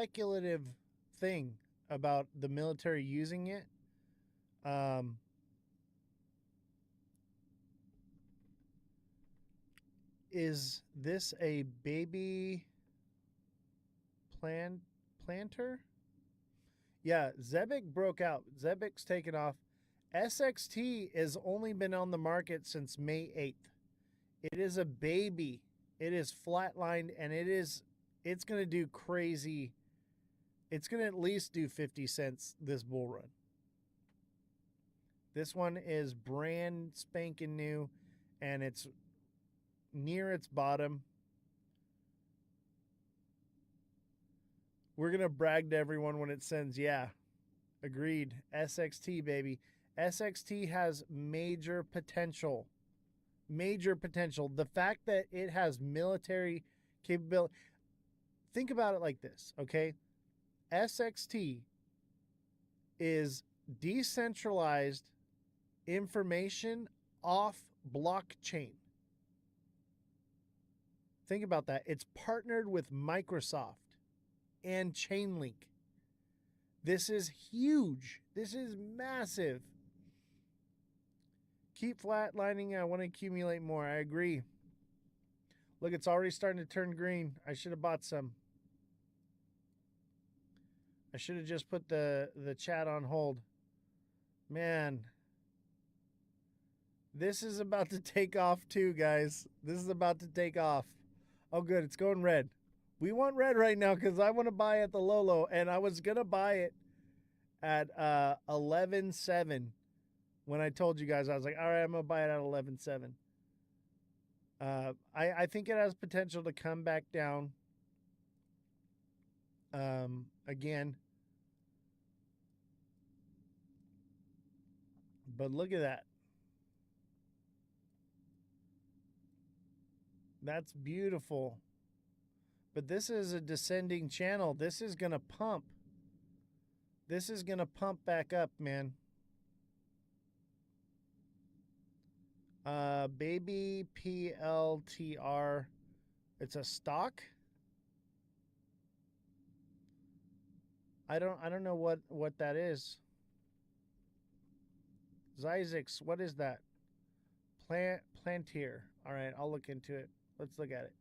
speculative thing about the military using it. Is this a baby planter? Yeah, Zebic broke out. Zebic's taken off. SXT has only been on the market since May 8th. It is a baby. It is flatlined, and it's going to do crazy. It's going to at least do 50 cents this bull run. This one is brand spanking new, and it's near its bottom. We're going to brag to everyone when it sends, yeah, agreed, SXT, baby. SXT has major potential. Major potential. The fact that it has military capability. Think about it like this, okay? SXT is decentralized information off blockchain. Think about that. It's partnered with Microsoft and Chainlink. This is huge. This is massive. Keep flatlining. I want to accumulate more. I agree. Look, it's already starting to turn green. I should have bought some. I should have just put the chat on hold. Man. This is about to take off too, guys. This is about to take off. Oh, good. It's going red. We want red right now because I want to buy at the low, and I was going to buy it at 11.7. When I told you guys, I was like, all right, I'm going to buy it at 11.7. I think it has potential to come back down again. But look at that. That's beautiful. But this is a descending channel. This is going to pump. This is going to pump back up, man. Baby PLTR. It's a stock. I don't know what that is. Zyzix, what is that? Plantier. All right, I'll look into it. Let's look at it.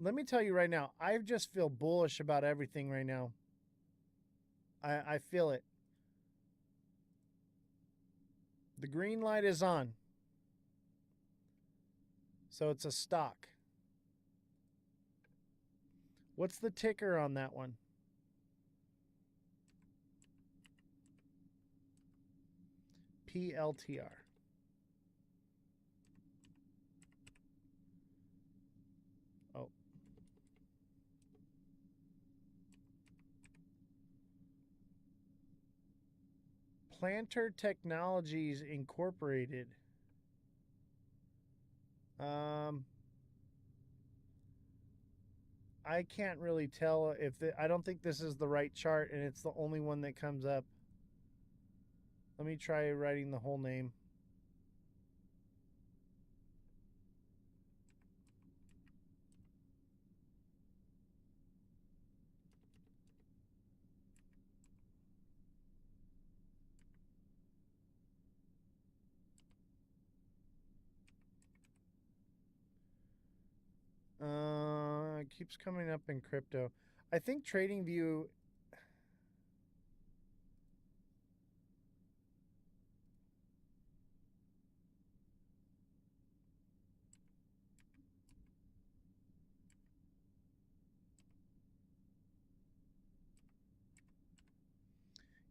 Let me tell you right now, I just feel bullish about everything right now. I feel it. The green light is on. So it's a stock. What's the ticker on that one? PLTR. Oh. Planter Technologies Incorporated. I can't really tell if I don't think this is the right chart, and it's the only one that comes up. Let me try writing the whole name. It keeps coming up in crypto. I think TradingView.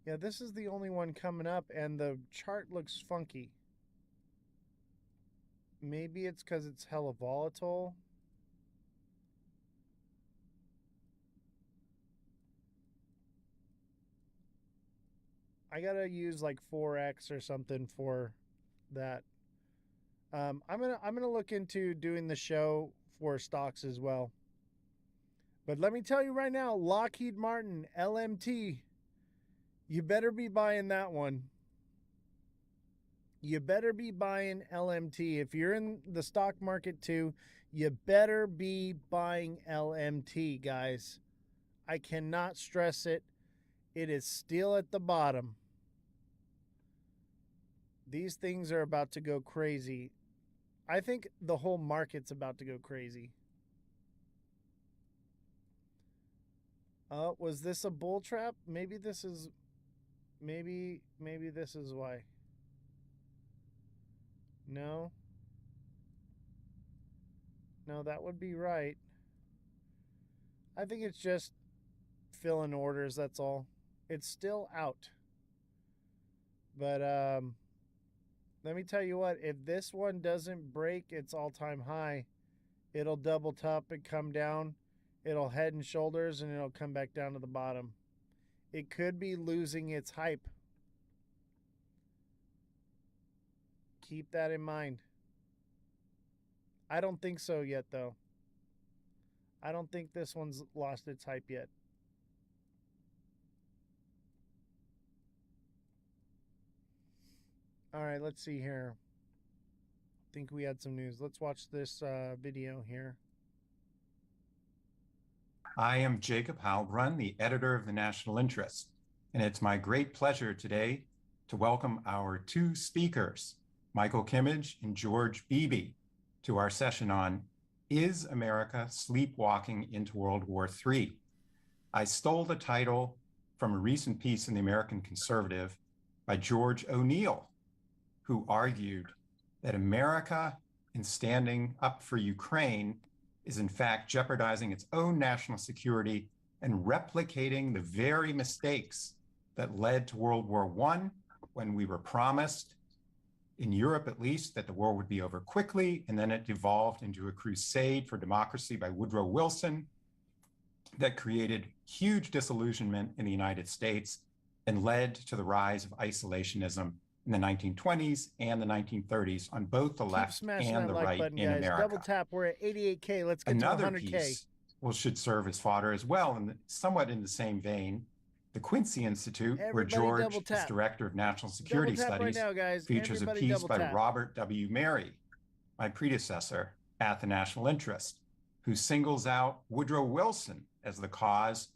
Yeah, this is the only one coming up, and the chart looks funky. Maybe it's because it's hella volatile. I gotta use like 4x or something for that. I'm gonna look into doing the show for stocks as well. But let me tell you right now, Lockheed Martin LMT, you better be buying that one. You better be buying LMT. If you're in the stock market too, You better be buying LMT, guys. I cannot stress it. It is still at the bottom. These things are about to go crazy. I think the whole market's about to go crazy. Was this a bull trap? Maybe this is why. No. No, that would be right. I think it's just filling orders, that's all. It's still out. But let me tell you what, if this one doesn't break its all-time high, it'll double top and come down. It'll head and shoulders and it'll come back down to the bottom. It could be losing its hype. Keep that in mind. I don't think so yet, though. I don't think this one's lost its hype yet. All right, let's see here. I think we had some news. Let's watch this video here. I am Jacob Heilbrunn, the editor of the National Interest, and it's my great pleasure today to welcome our two speakers, Michael Kimmage and George Beebe, to our session on Is America Sleepwalking into World War III? I stole the title from a recent piece in the American Conservative by George O'Neill, who argued that America, in standing up for Ukraine, is in fact jeopardizing its own national security and replicating the very mistakes that led to World War I, when we were promised, in Europe at least, that the war would be over quickly, and then it devolved into a crusade for democracy by Woodrow Wilson that created huge disillusionment in the United States and led to the rise of isolationism in the 1920s and the 1930s on both the left and the right in America. Double tap. We're at 88K. Let's get Another to 100K. piece should serve as fodder as well, and somewhat in the same vein. The Quincy Institute, where George is Director of National Security Studies, features a piece by Robert W. Mary, my predecessor at the National Interest, who singles out Woodrow Wilson as the cause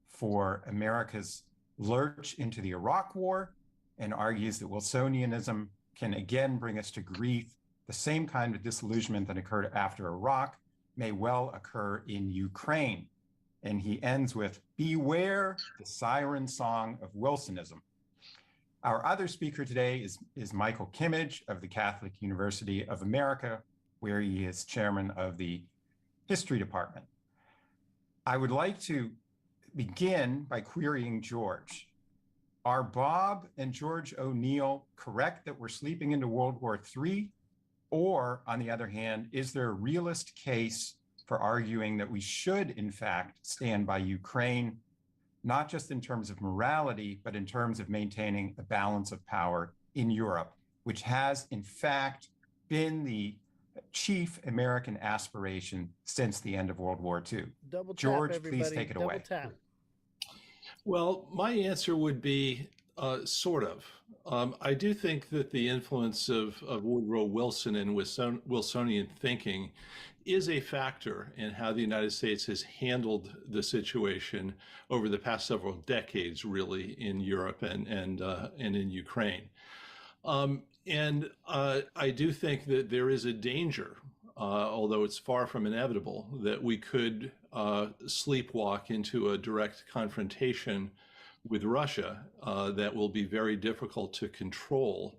for America's lurch into the Iraq War, and argues that Wilsonianism can again bring us to grief. The same kind of disillusionment that occurred after Iraq may well occur in Ukraine. And he ends with, beware the siren song of Wilsonism. Our other speaker today is Michael Kimmage of the Catholic University of America, where he is chairman of the history department. I would like to begin by querying George. Are Bob and George O'Neill correct that we're sleeping into World War III? Or, on the other hand, is there a realist case for arguing that we should, in fact, stand by Ukraine, not just in terms of morality, but in terms of maintaining a balance of power in Europe, which has, in fact, been the chief American aspiration since the end of World War II? George, please take it away. Well, my answer would be sort of. I do think that the influence of Woodrow Wilson and Wilsonian thinking is a factor in how the United States has handled the situation over the past several decades, really, in Europe and in Ukraine. I do think that there is a danger, although it's far from inevitable, that we could sleepwalk into a direct confrontation with Russia that will be very difficult to control,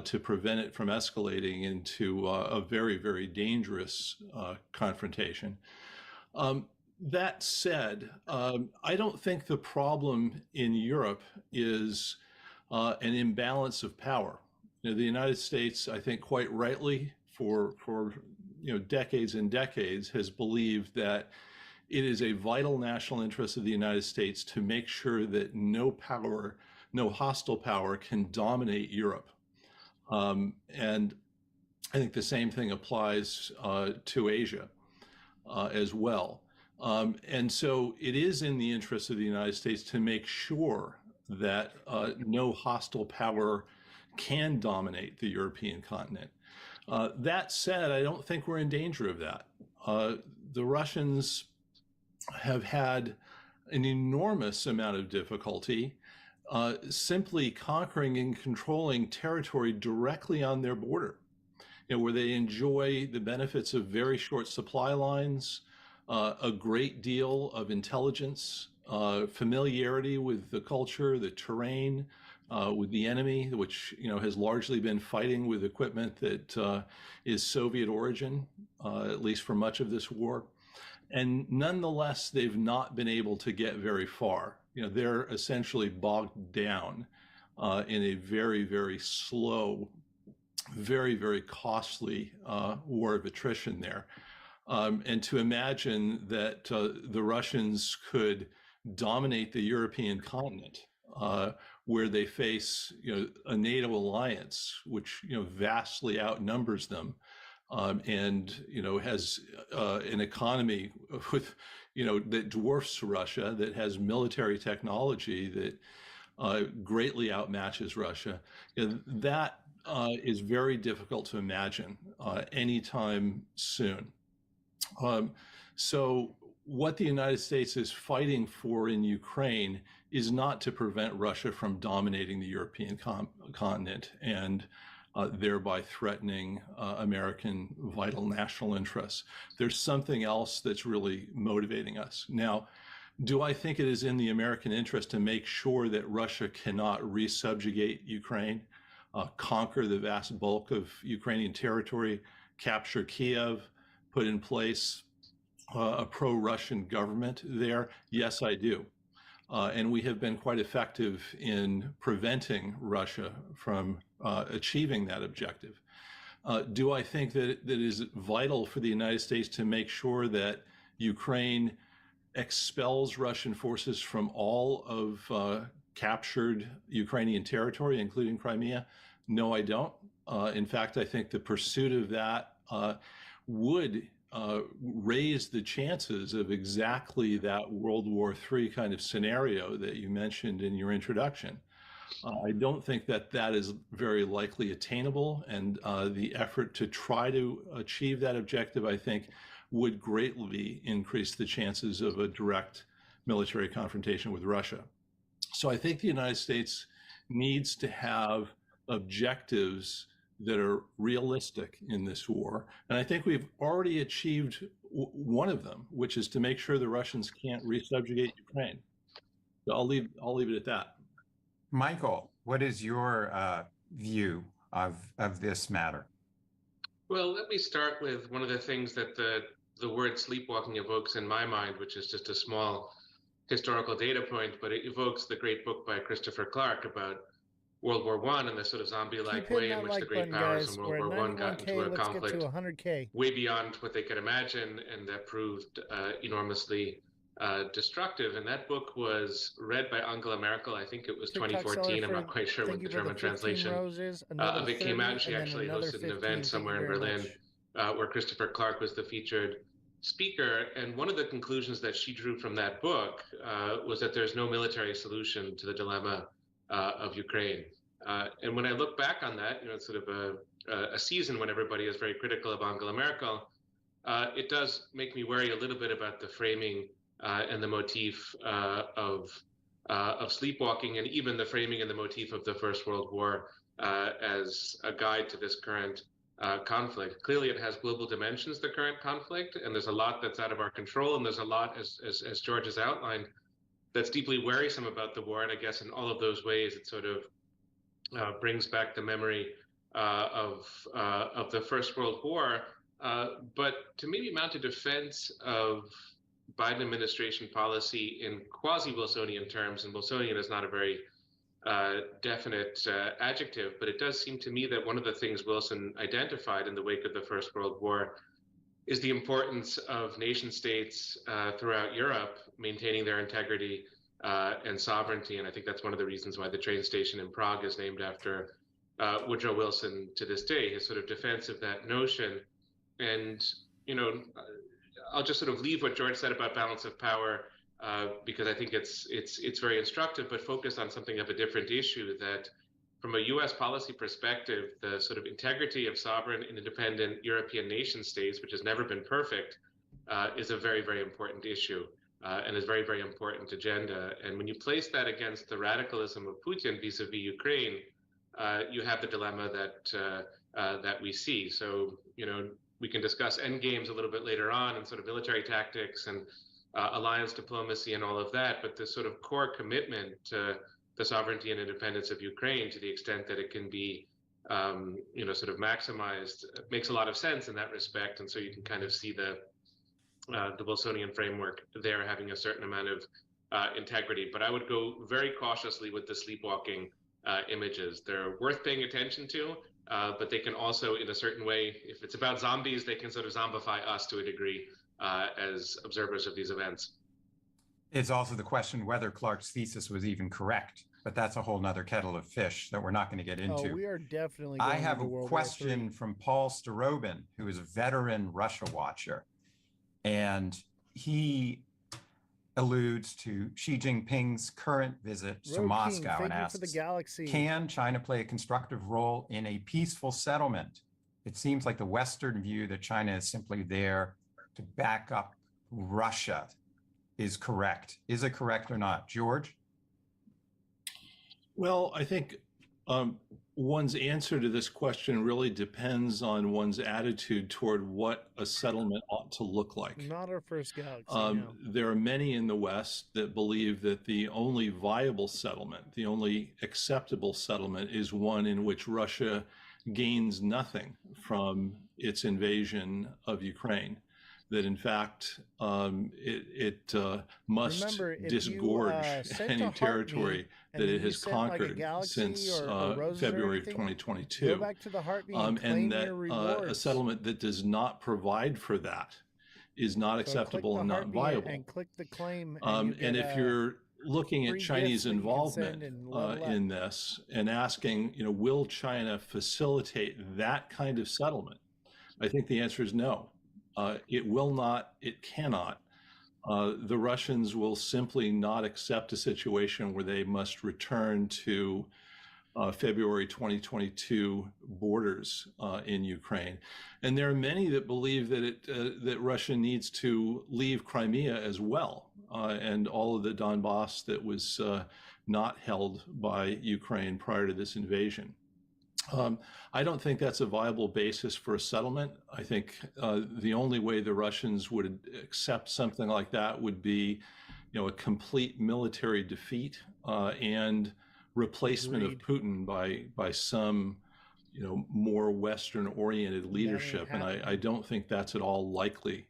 to prevent it from escalating into a very, very dangerous confrontation. That said, I don't think the problem in Europe is an imbalance of power. You know, the United States, I think quite rightly, for decades and decades, has believed that it is a vital national interest of the United States to make sure that no hostile power can dominate Europe. And I think the same thing applies to Asia as well. And so it is in the interest of the United States to make sure that no hostile power can dominate the European continent. That said, I don't think we're in danger of that. The Russians have had an enormous amount of difficulty simply conquering and controlling territory directly on their border, where they enjoy the benefits of very short supply lines, a great deal of intelligence, familiarity with the culture, the terrain, with the enemy, which has largely been fighting with equipment that is Soviet origin, at least for much of this war. And nonetheless, they've not been able to get very far. They're essentially bogged down in a very, very slow, very, very costly war of attrition there. And to imagine that the Russians could dominate the European continent, where they face a NATO alliance, which vastly outnumbers them, and has an economy with that dwarfs Russia, that has military technology that greatly outmatches Russia. That is very difficult to imagine anytime soon. So what the United States is fighting for in Ukraine is not to prevent Russia from dominating the European continent and thereby threatening American vital national interests. There's something else that's really motivating us. Now, do I think it is in the American interest to make sure that Russia cannot resubjugate Ukraine, conquer the vast bulk of Ukrainian territory, capture Kiev, put in place a pro-Russian government there? Yes, I do. And we have been quite effective in preventing Russia from achieving that objective. Do I think that it is vital for the United States to make sure that Ukraine expels Russian forces from all of captured Ukrainian territory, including Crimea? No, I don't. In fact, I think the pursuit of that would raise the chances of exactly that World War III kind of scenario that you mentioned in your introduction. I don't think that that is very likely attainable, and the effort to try to achieve that objective, I think, would greatly increase the chances of a direct military confrontation with Russia. So I think the United States needs to have objectives that are realistic in this war. And I think we've already achieved one of them, which is to make sure the Russians can't resubjugate Ukraine. So I'll leave it at that. Michael, what is your view of this matter? Well, let me start with one of the things that the word sleepwalking evokes in my mind, which is just a small historical data point, but it evokes the great book by Christopher Clark about World War I and the sort of zombie-like way in which the great powers in World War I got into a conflict way beyond what they could imagine, and that proved enormously destructive. And that book was read by Angela Merkel. I think it was 2014. I'm not quite sure what the German translation of it came out. And she actually hosted an event somewhere in Berlin where Christopher Clark was the featured speaker. And one of the conclusions that she drew from that book was that there's no military solution to the dilemma of Ukraine. And when I look back on that, it's sort of a season when everybody is very critical of Angela Merkel, it does make me worry a little bit about the framing and the motif of sleepwalking, and even the framing and the motif of the First World War as a guide to this current conflict. Clearly, it has global dimensions, the current conflict, and there's a lot that's out of our control, and there's a lot, as George has outlined, that's deeply worrisome about the war. And I guess in all of those ways, it sort of brings back the memory of the First World War. But to maybe mount a defense of Biden administration policy in quasi-Wilsonian terms, and Wilsonian is not a very definite adjective, but it does seem to me that one of the things Wilson identified in the wake of the First World War is the importance of nation states throughout Europe maintaining their integrity and sovereignty. And I think that's one of the reasons why the train station in Prague is named after Woodrow Wilson to this day, his sort of defense of that notion. And, I'll just sort of leave what George said about balance of power because I think it's very instructive, but focus on something of a different issue, that from a U.S. policy perspective, the sort of integrity of sovereign and independent European nation states, which has never been perfect, is a very, very important issue and is very, very important agenda. And when you place that against the radicalism of Putin vis-a-vis Ukraine, you have the dilemma that we see. So, we can discuss end games a little bit later on and sort of military tactics and alliance diplomacy and all of that, but the sort of core commitment to the sovereignty and independence of Ukraine, to the extent that it can be, sort of maximized, makes a lot of sense in that respect. And so you can kind of see the Wilsonian framework there having a certain amount of integrity. But I would go very cautiously with the sleepwalking images. They're worth paying attention to, but they can also, in a certain way, if it's about zombies, they can sort of zombify us to a degree as observers of these events. It's also the question whether Clark's thesis was even correct, but that's a whole nother kettle of fish that we're not going to get into. Oh, we are definitely going I have into a question from Paul Starobin, who is a veteran Russia watcher, and he alludes to Xi Jinping's current visit to Moscow and asks, can China play a constructive role in a peaceful settlement? It seems like the Western view that China is simply there to back up Russia is correct. Is it correct or not? George? Well, I think one's answer to this question really depends on one's attitude toward what a settlement ought to look like. Not our first galaxy. There are many in the West that believe that the only viable settlement, the only acceptable settlement, is one in which Russia gains nothing from its invasion of Ukraine. That in fact it must disgorge any territory that it has conquered since February of 2022, and that a settlement that does not provide for that is not acceptable and not viable. And click the claim. And if you're looking at Chinese involvement in this and asking, will China facilitate that kind of settlement? I think the answer is no. It will not, it cannot. The Russians will simply not accept a situation where they must return to February 2022 borders in Ukraine. And there are many that believe that that Russia needs to leave Crimea as well, and all of the Donbass that was not held by Ukraine prior to this invasion. I don't think that's a viable basis for a settlement. I think the only way the Russians would accept something like that would be, a complete military defeat and replacement of Putin by some, more Western-oriented leadership. And I don't think that's at all likely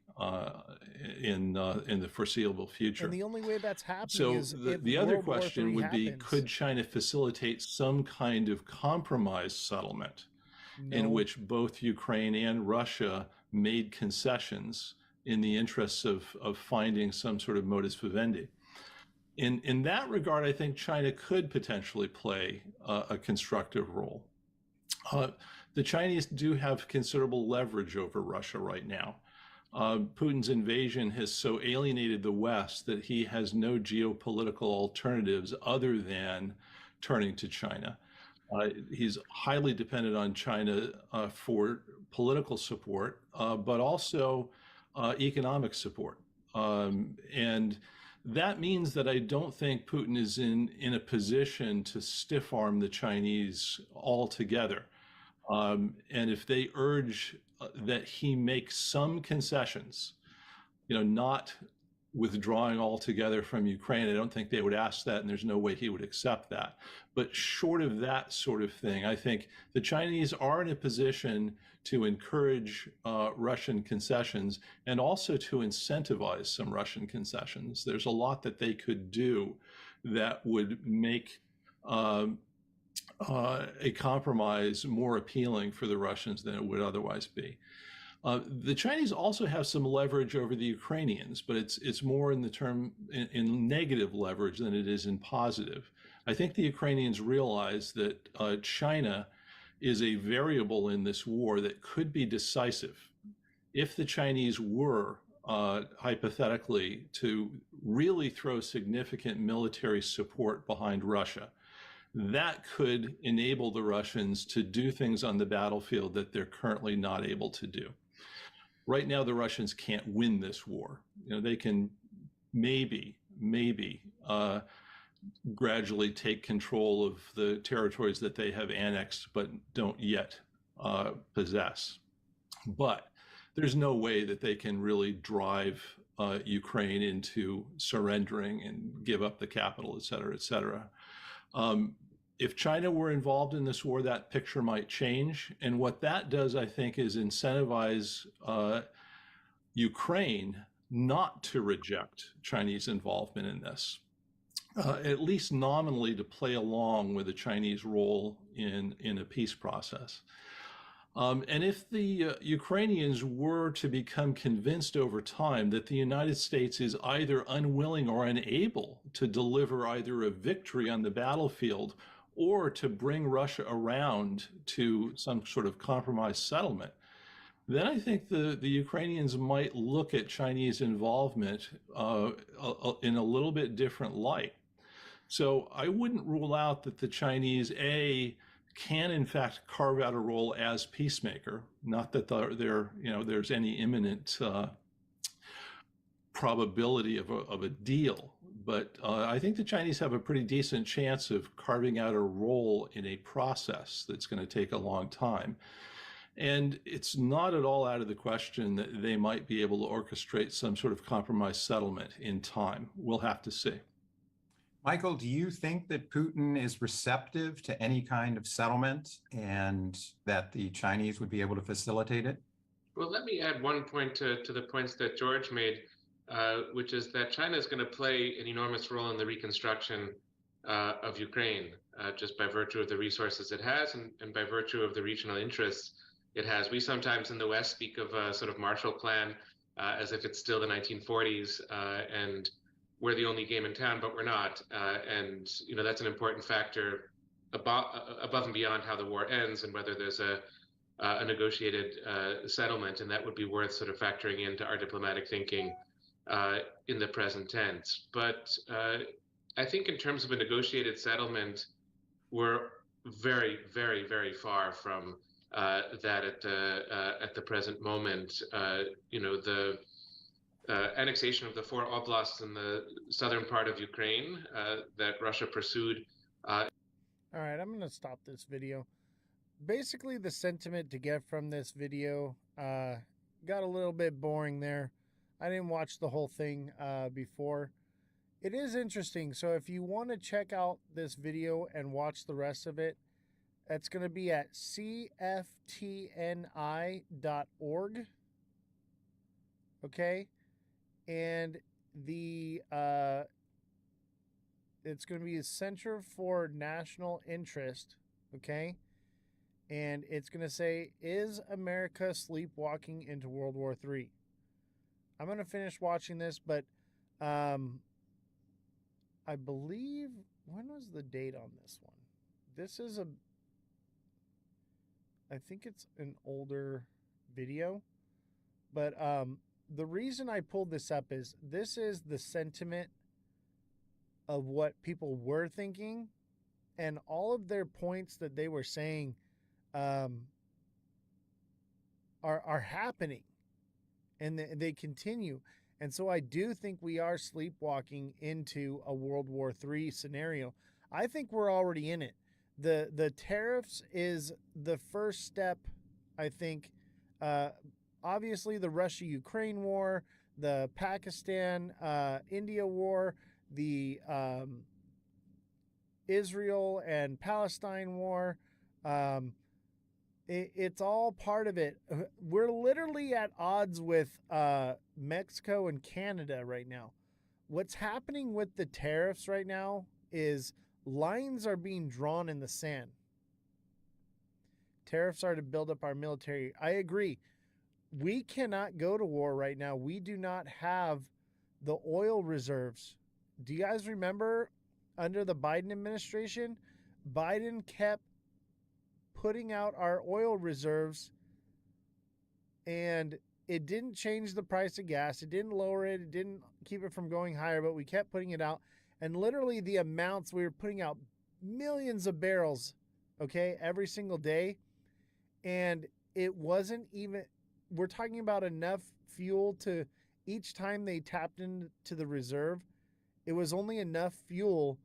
in the foreseeable future. And the only way that's happening is if the other World War question III would be, happens. could China facilitate some kind of compromise settlement in which both Ukraine and Russia made concessions in the interests of finding some sort of modus vivendi? In that regard, I think China could potentially play a constructive role. The Chinese do have considerable leverage over Russia right now. Putin's invasion has so alienated the West that he has no geopolitical alternatives other than turning to China. He's highly dependent on China for political support, but also economic support. And that means that I don't think Putin is in a position to stiff arm the Chinese altogether. And if they urge that he make some concessions, not withdrawing altogether from Ukraine, I don't think they would ask that, and there's no way he would accept that. But short of that sort of thing, I think the Chinese are in a position to encourage Russian concessions and also to incentivize some Russian concessions. There's a lot that they could do that would make a compromise more appealing for the Russians than it would otherwise be. The Chinese also have some leverage over the Ukrainians, but it's more in negative leverage than it is in positive. I think the Ukrainians realize that China is a variable in this war that could be decisive. If the Chinese were hypothetically to really throw significant military support behind Russia, that could enable the Russians to do things on the battlefield that they're currently not able to do. Right now, the Russians can't win this war. They can maybe gradually take control of the territories that they have annexed but don't yet possess. But there's no way that they can really drive Ukraine into surrendering and give up the capital, et cetera, et cetera. If China were involved in this war, that picture might change. And what that does, I think, is incentivize Ukraine not to reject Chinese involvement in this, at least nominally to play along with the Chinese role in a peace process. And if the Ukrainians were to become convinced over time that the United States is either unwilling or unable to deliver either a victory on the battlefield or to bring Russia around to some sort of compromise settlement, then I think the Ukrainians might look at Chinese involvement in a little bit different light. So I wouldn't rule out that the Chinese, can in fact carve out a role as peacemaker. Not that there's any imminent probability of a deal, but I think the Chinese have a pretty decent chance of carving out a role in a process that's going to take a long time. And it's not at all out of the question that they might be able to orchestrate some sort of compromise settlement in time. We'll have to see. Michael, do you think that Putin is receptive to any kind of settlement and that the Chinese would be able to facilitate it? Well, let me add one point to the points that George made, which is that China is going to play an enormous role in the reconstruction of Ukraine, just by virtue of the resources it has and by virtue of the regional interests it has. We sometimes in the West speak of a sort of Marshall Plan as if it's still the 1940s and we're the only game in town, but we're not. And that's an important factor above and beyond how the war ends and whether there's a negotiated settlement, and that would be worth sort of factoring into our diplomatic thinking in the present tense. But I think in terms of a negotiated settlement, we're very, very, very far from that at the present moment. The annexation of the 4 oblasts in the southern part of Ukraine that Russia pursued. All right, I'm going to stop this video. Basically, the sentiment to get from this video got a little bit boring there. I didn't watch the whole thing before. It is interesting. So if you want to check out this video and watch the rest of it, that's going to be at cftni.org. Okay? And it's going to be a Center for National Interest, okay? And it's going to say, is America sleepwalking into World War III? I'm going to finish watching this, but I believe, when was the date on this one? This is I think it's an older video, but the reason I pulled this up is this is the sentiment of what people were thinking, and all of their points that they were saying are happening, and they continue. And so I do think we are sleepwalking into a World War III scenario. I think we're already in it. The tariffs is the first step, I think. Obviously, the Russia-Ukraine war, the Pakistan-India war, the Israel and Palestine war, it's all part of it. We're literally at odds with Mexico and Canada right now. What's happening with the tariffs right now is lines are being drawn in the sand. Tariffs are to build up our military. I agree. We cannot go to war right now. We do not have the oil reserves. Do you guys remember under the Biden administration, Biden kept putting out our oil reserves and it didn't change the price of gas. It didn't lower it. It didn't keep it from going higher, but we kept putting it out. And literally the amounts we were putting out millions of barrels, okay, every single day. And it wasn't even, we're talking about enough fuel to, each time they tapped into the reserve, it was only enough fuel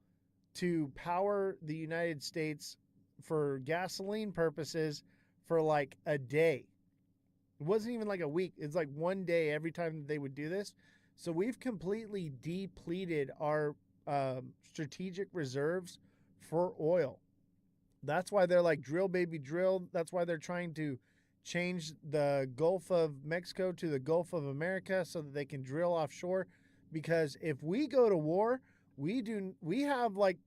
to power the United States for gasoline purposes for like a day. It wasn't even like a week. It's like one day every time they would do this. So we've completely depleted our strategic reserves for oil. That's why they're like, drill, baby, drill. That's why they're trying to change the Gulf of Mexico to the Gulf of America so that they can drill offshore. Because if we go to war, we have like,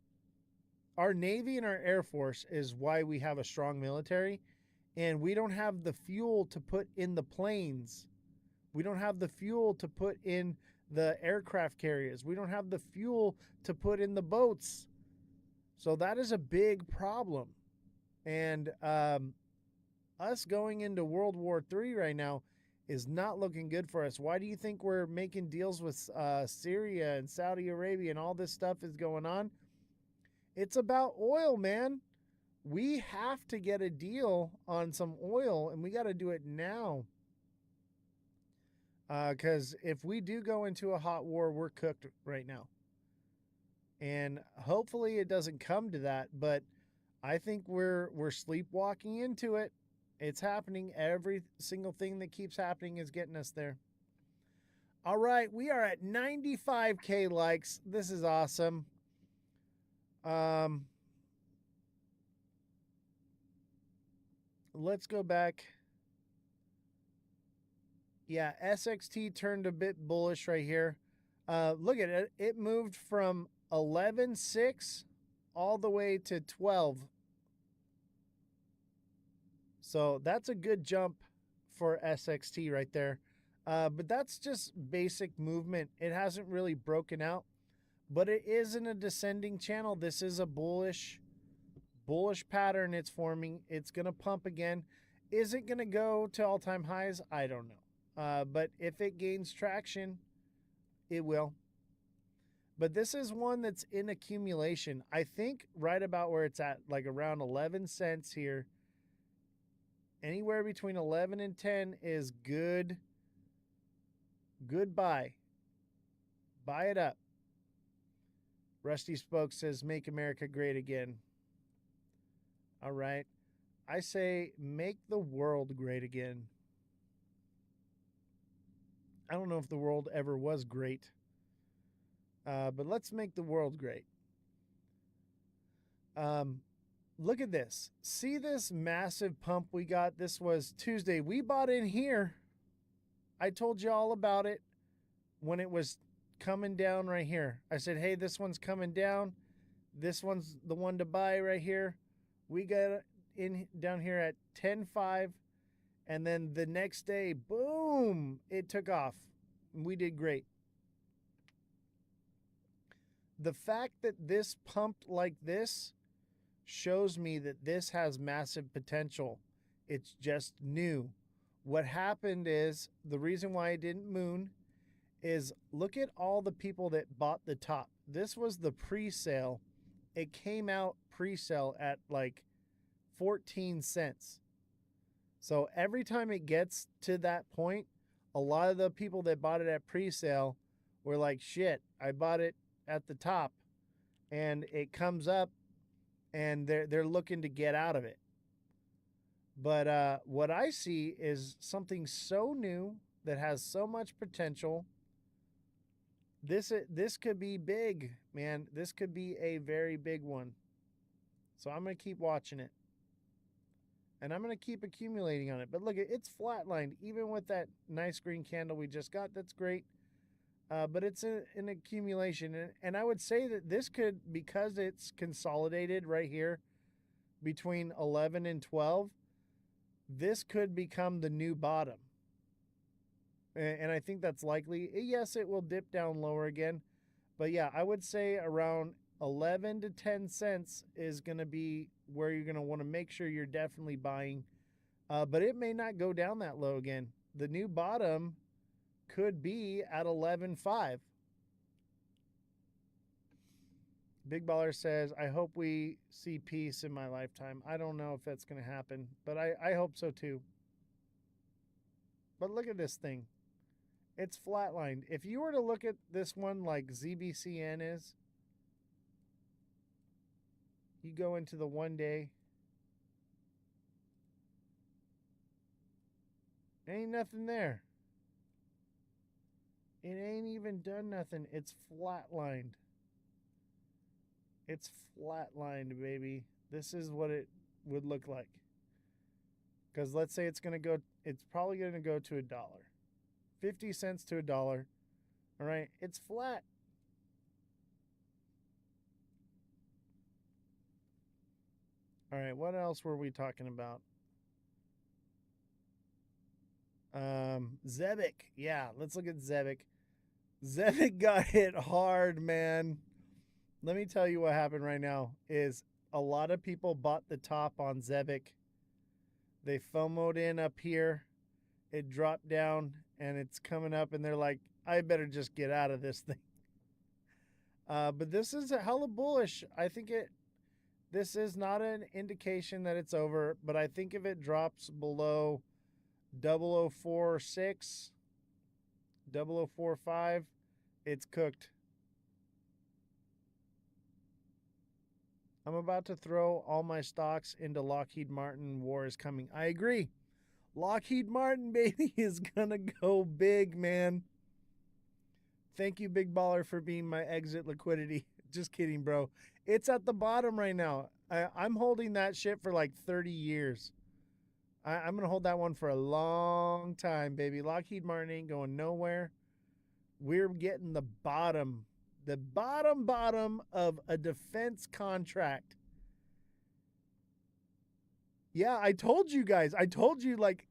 our Navy and our Air Force is why we have a strong military. And we don't have the fuel to put in the planes. We don't have the fuel to put in the aircraft carriers. We don't have the fuel to put in the boats. So that is a big problem. And us going into World War III right now is not looking good for us. Why do you think we're making deals with Syria and Saudi Arabia and all this stuff is going on? It's about oil, man. We have to get a deal on some oil, and we got to do it now. Because if we do go into a hot war, we're cooked right now. And hopefully it doesn't come to that, but I think we're sleepwalking into it. It's happening. Every single thing that keeps happening is getting us there. All right, we are at 95K likes. This is awesome. Let's go back. Yeah, SXT turned a bit bullish right here. Look at it. It moved from 11.6 all the way to 12. So that's a good jump for SXT right there. But that's just basic movement. It hasn't really broken out, but it is in a descending channel. This is a bullish pattern it's forming. It's going to pump again. Is it going to go to all-time highs? I don't know. But if it gains traction, it will. But this is one that's in accumulation. I think right about where it's at, like around 11 cents here. Anywhere between 11 and 10 is good. Good buy. Buy it up. Rusty Spoke says, make America great again. All right. I say, make the world great again. I don't know if the world ever was great. But let's make the world great. Look at this. See this massive pump we got? This was Tuesday. We bought in here. I told you all about it when it was coming down right here. I said, hey, this one's coming down. This one's the one to buy right here. We got in down here at 10.5. And then the next day, boom, it took off. We did great. The fact that this pumped like this shows me that this has massive potential. It's just new. What happened is, the reason why it didn't moon is, look at all the people that bought the top. This was the pre-sale. It came out pre-sale at like 14 cents. So every time it gets to that point, a lot of the people that bought it at pre-sale were like, shit, I bought it at the top. And it comes up and they're looking to get out of it. But what I see is something so new that has so much potential. This could be big, man. This could be a very big one. So I'm going to keep watching it. And I'm going to keep accumulating on it. But look, it's flatlined. Even with that nice green candle we just got, that's great. But it's an accumulation. And I would say that this could, because it's consolidated right here between 11 and 12, this could become the new bottom. And I think that's likely. Yes, it will dip down lower again. But yeah, I would say around 11 to 10 cents is going to be where you're going to want to make sure you're definitely buying. But it may not go down that low again. The new bottom could be at 11.5. Big Baller says, I hope we see peace in my lifetime. I don't know if that's going to happen, but I hope so too. But look at this thing. It's flatlined. If you were to look at this one like ZBCN is, you go into the 1 day, ain't nothing there. It ain't even done nothing. It's flatlined. It's flatlined, baby. This is what it would look like. Because let's say it's probably going to go to $1. 50 cents to $1. All right, it's flat. All right, what else were we talking about? Zebik. Yeah, let's look at Zebik. Zebik got hit hard, man. Let me tell you what happened right now is a lot of people bought the top on Zebik. They FOMO'd in up here. It dropped down and it's coming up and they're like, I better just get out of this thing. But this is a hella bullish. I think this is not an indication that it's over, but I think if it drops below 0046, 0045, it's cooked. I'm about to throw all my stocks into Lockheed Martin. War is coming. I agree. Lockheed Martin, baby, is going to go big, man. Thank you, Big Baller, for being my exit liquidity. Just kidding, bro. It's at the bottom right now. I'm holding that shit for like 30 years. I'm going to hold that one for a long time, baby. Lockheed Martin ain't going nowhere. We're getting the bottom of a defense contract. Yeah, I told you guys. I told you, like,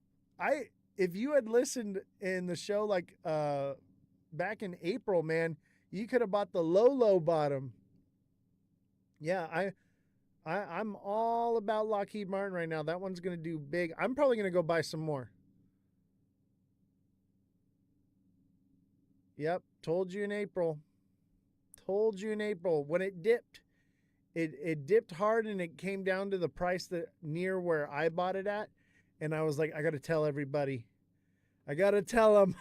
if you had listened in the show, like, back in April, man, you could have bought the low bottom. Yeah, I'm all about Lockheed Martin right now. That one's going to do big. I'm probably going to go buy some more. Yep, told you in April. Told you in April when it dipped. It dipped hard and it came down to the price that near where I bought it at. And I was like, I got to tell everybody. I got to tell them.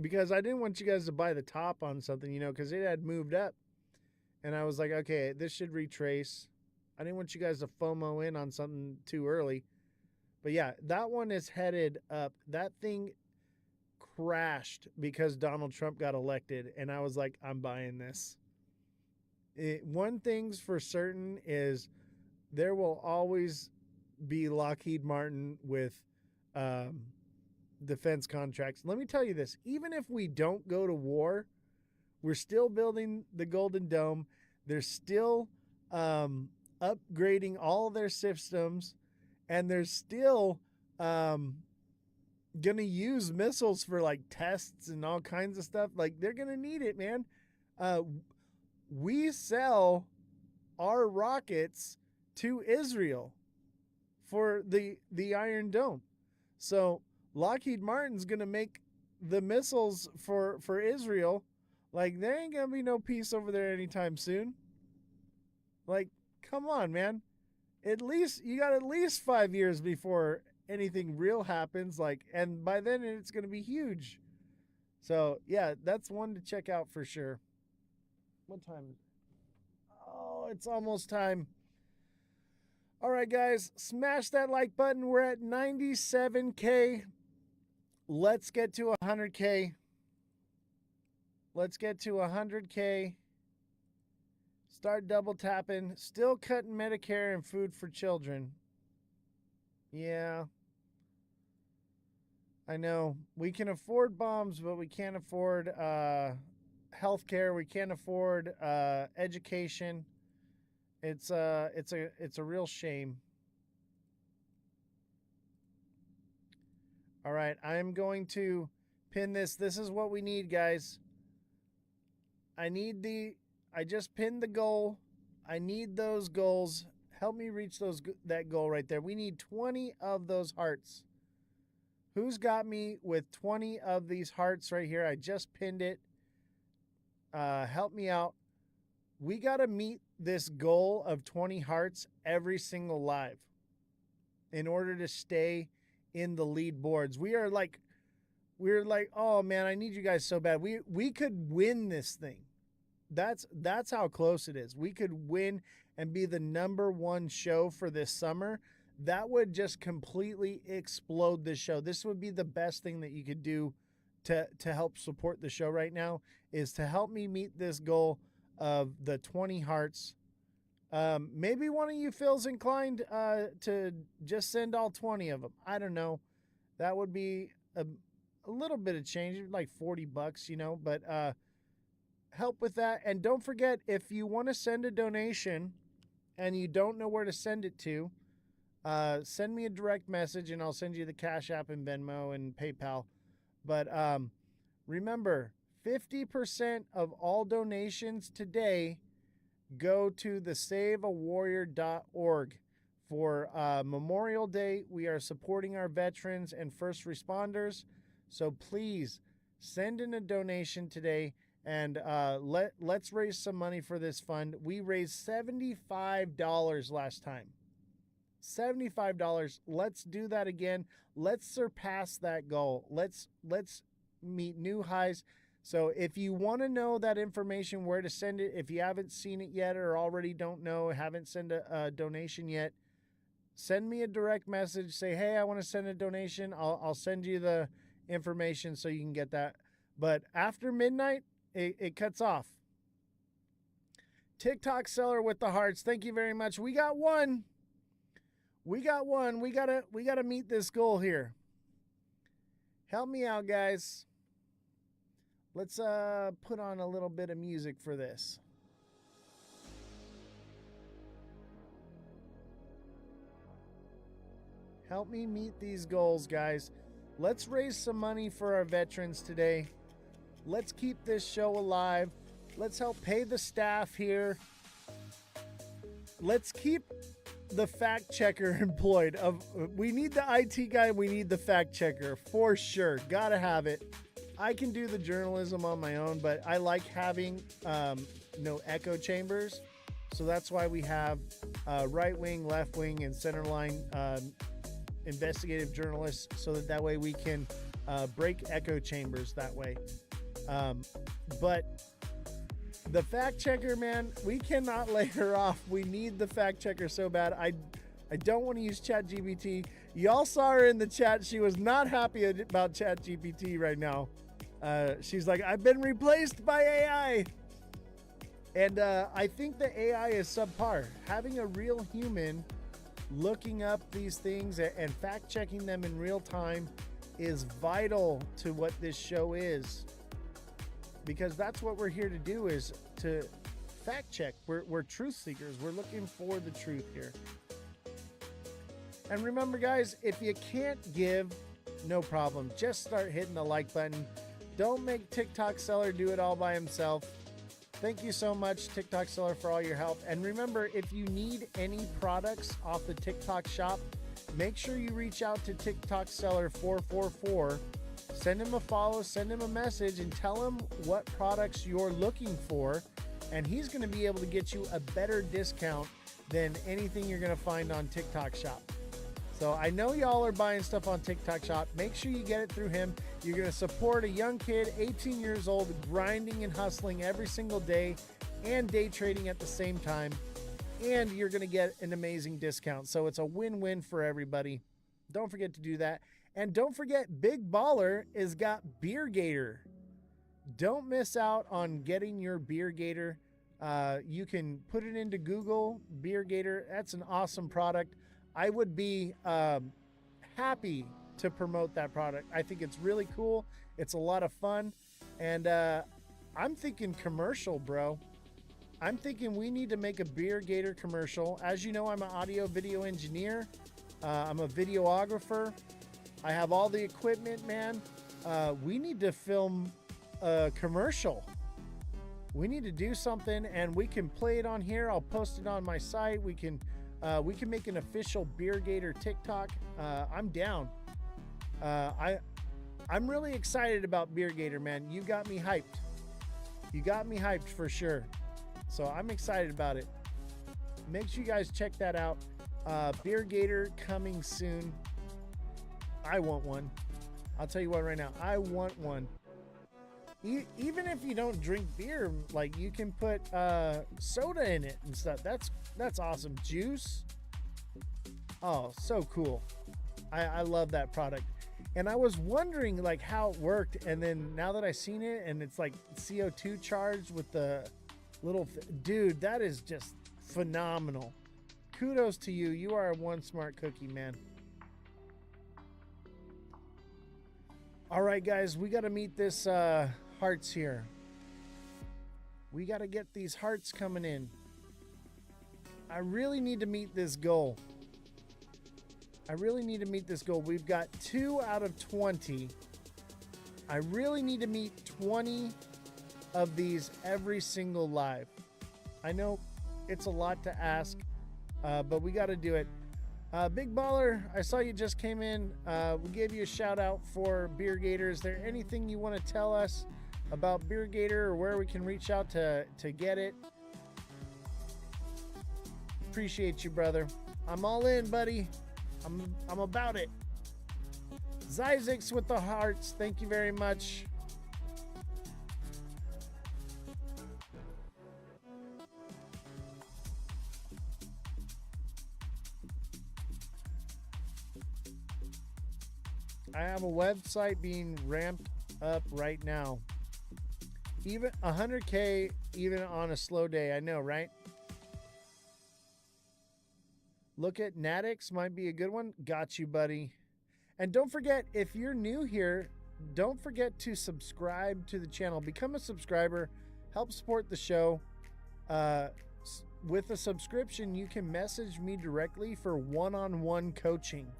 Because I didn't want you guys to buy the top on something, because it had moved up. And I was like, okay, this should retrace. I didn't want you guys to FOMO in on something too early. But yeah, that one is headed up. That thing crashed because Donald Trump got elected. And I was like, I'm buying this. One thing's for certain is there will always be Lockheed Martin with defense contracts. Let me tell you this. Even if we don't go to war, we're still building the Golden Dome. They're still upgrading all their systems. And they're still going to use missiles for like tests and all kinds of stuff. Like they're going to need it, man. We sell our rockets to Israel for the Iron Dome. So Lockheed Martin's going to make the missiles for Israel. Like, there ain't going to be no peace over there anytime soon. Like, come on, man. You got at least 5 years before anything real happens. Like, and by then it's going to be huge. So, yeah, that's one to check out for sure. What time is it? Oh, it's almost time. All right, guys, smash that like button. We're at 97K. Let's get to 100K. Let's get to 100K. Start double tapping. Still cutting Medicare and food for children. Yeah. I know. We can afford bombs, but we can't afford healthcare. We can't afford education. It's a real shame. All right, I'm going to pin this. This is what we need, guys. I just pinned the goal. I need those goals. Help me reach that goal right there. We need 20 of those hearts. Who's got me with 20 of these hearts right here? I just pinned it. help me out. We got to meet this goal of 20 hearts every single live in order to stay in the lead boards. We're like, oh man, I need you guys so bad. We could win this thing. That's how close it is. We could win and be the #1 show for this summer. That would just completely explode this show. This would be the best thing that you could do to help support the show right now, is to help me meet this goal of the 20 hearts. Maybe one of you feels inclined to just send all 20 of them. I don't know. That would be a little bit of change, like $40, you know, but help with that. And don't forget, if you want to send a donation and you don't know where to send it to, send me a direct message and I'll send you the Cash App and Venmo and PayPal. But remember, 50% of all donations today go to the saveawarrior.org. For Memorial Day, we are supporting our veterans and first responders. So please send in a donation today, and let's raise some money for this fund. We raised $75 last time. $75. Let's do that again. Let's surpass that goal. Let's meet new highs. So if you want to know that information, where to send it, if you haven't seen it yet or already don't know, haven't sent a donation yet, send me a direct message. Say, hey, I want to send a donation. I'll send you the information so you can get that. But after midnight, it cuts off. TikTok seller with the hearts. Thank you very much. We got one. We gotta meet this goal here. Help me out, guys. Let's put on a little bit of music for this. Help me meet these goals, guys. Let's raise some money for our veterans today. Let's keep this show alive. Let's help pay the staff here. Let's keep the fact checker employed. We need the IT guy. We need the fact checker for sure. Gotta have it. I can do the journalism on my own, but I like having no echo chambers. So that's why we have right wing, left wing, and center line investigative journalists, so that way we can break echo chambers that way. But the fact checker, man, we cannot lay her off. We need the fact checker so bad. I don't want to use ChatGPT. Y'all saw her in the chat. She was not happy about ChatGPT right now. She's like, I've been replaced by AI. And I think the AI is subpar. Having a real human looking up these things and fact checking them in real time is vital to what this show is. Because that's what we're here to do, is to fact check. We're truth seekers. We're looking for the truth here. And remember, guys, if you can't give, no problem. Just start hitting the like button. Don't make TikTok Seller do it all by himself. Thank you so much, TikTok Seller, for all your help. And remember, if you need any products off the TikTok shop, make sure you reach out to TikTok Seller 444. Send him a follow, send him a message, and tell him what products you're looking for. And he's going to be able to get you a better discount than anything you're going to find on TikTok shop. So I know y'all are buying stuff on TikTok shop. Make sure you get it through him. You're going to support a young kid, 18 years old, grinding and hustling every single day and day trading at the same time. And you're going to get an amazing discount. So it's a win-win for everybody. Don't forget to do that. And don't forget, Big Baller has got Beer Gator. Don't miss out on getting your Beer Gator. You can put it into Google, Beer Gator. That's an awesome product. I would be happy to promote that product. I think it's really cool. It's a lot of fun. And I'm thinking commercial, bro. I'm thinking we need to make a Beer Gator commercial. As you know, I'm an audio video engineer. I'm a videographer. I have all the equipment, man. We need to film a commercial. We need to do something, and we can play it on here. I'll post it on my site. We can make an official Beer Gator TikTok. I'm down. I'm really excited about Beer Gator, man. You got me hyped. You got me hyped for sure. So I'm excited about it. Make sure you guys check that out. Beer Gator coming soon. I want one. I'll tell you what right now. I want one. Even if you don't drink beer, like you can put soda in it and stuff. That's awesome. Juice. Oh, so cool. I love that product. And I was wondering like how it worked, and then now that I've seen it and it's like CO2 charged with the little dude, that is just phenomenal. Kudos to you. You are one smart cookie, man. All right, guys, we got to meet this hearts here. We got to get these hearts coming in. I really need to meet this goal. We've got 2 out of 20. I really need to meet 20 of these every single live. I know it's a lot to ask, but we got to do it. Big Baller, I saw you just came in. We gave you a shout out for Beer Gator. Is there anything you want to tell us about Beer Gator or where we can reach out to get it? Appreciate you, brother. I'm all in, buddy. I'm about it. Zyzix with the hearts. Thank you very much. I have a website being ramped up right now. Even 100K, even on a slow day. I know, right? Look at Natix, might be a good one. Got you, buddy. And don't forget, if you're new here, don't forget to subscribe to the channel. Become a subscriber. Help support the show. With a subscription, you can message me directly for one-on-one coaching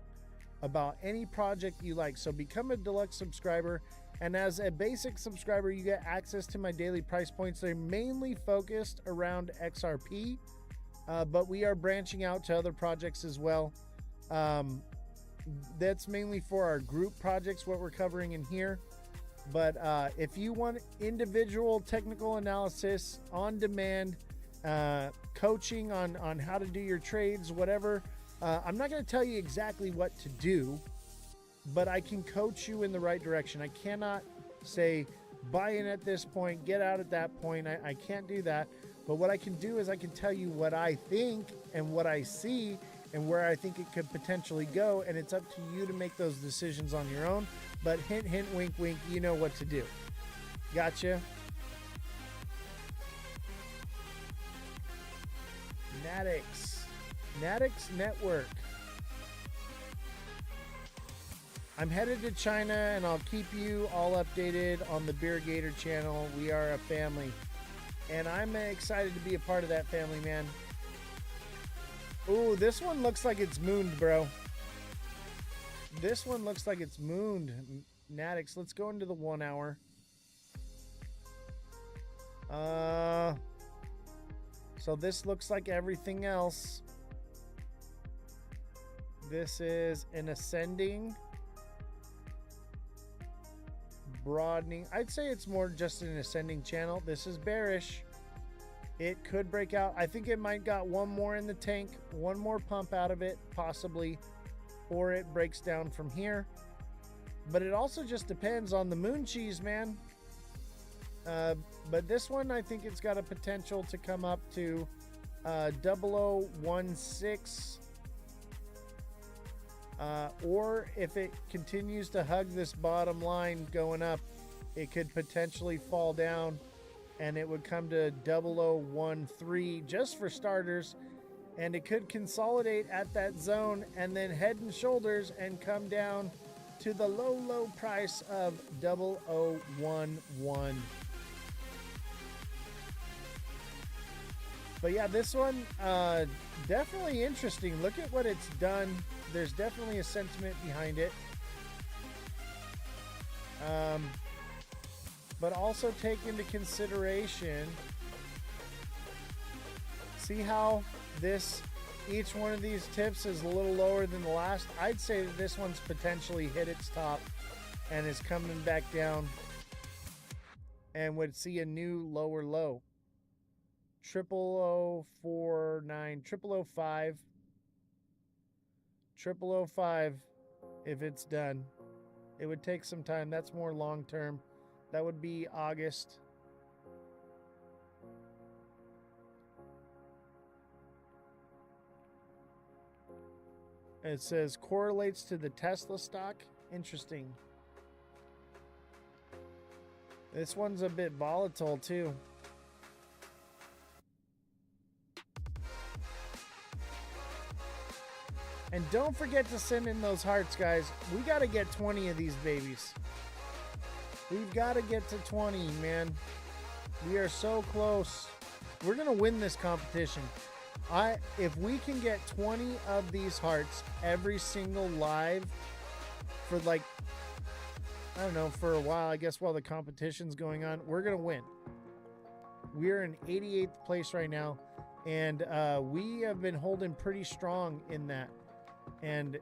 about any project you like. So become a deluxe subscriber. And as a basic subscriber, you get access to my daily price points. They're mainly focused around XRP. But we are branching out to other projects as well. That's mainly for our group projects, what we're covering in here. But if you want individual technical analysis on demand, coaching on how to do your trades, whatever, I'm not going to tell you exactly what to do, but I can coach you in the right direction. I cannot say buy in at this point, get out at that point. I can't do that. But what I can do is I can tell you what I think and what I see and where I think it could potentially go. And it's up to you to make those decisions on your own. But hint, hint, wink, wink, you know what to do. Gotcha. Natix Network. I'm headed to China and I'll keep you all updated on the Beer Gator channel. We are a family. And I'm excited to be a part of that family, man. Ooh, this one looks like it's mooned, bro. This one looks like it's mooned. Natix, let's go into the 1 hour. So this looks like everything else. This is an ascending, broadening. I'd say it's more just an ascending channel. This is bearish. It could break out. I think it might got one more in the tank, one more pump out of it, possibly, or it breaks down from here. But it also just depends on the moon cheese, man. But this one, I think it's got a potential to come up to 0016. Or if it continues to hug this bottom line going up, it could potentially fall down and it would come to 0013 just for starters, and it could consolidate at that zone and then head and shoulders and come down to the low price of 0011. But yeah, this one definitely interesting. Look at what it's done. There's definitely a sentiment behind it. But also take into consideration, see how each one of these tips is a little lower than the last. I'd say that this one's potentially hit its top and is coming back down. and would see a new lower low. 0049, 0005, 0005 if it's done. It would take some time. That's more long term. That would be August. It says correlates to the Tesla stock. Interesting. This one's a bit volatile too. And don't forget to send in those hearts, guys. We got to get 20 of these babies. We've got to get to 20, man. We are so close. We're going to win this competition. If we can get 20 of these hearts every single live for like, I don't know, for a while, I guess while the competition's going on, we're going to win. We're in 88th place right now, and we have been holding pretty strong in that. And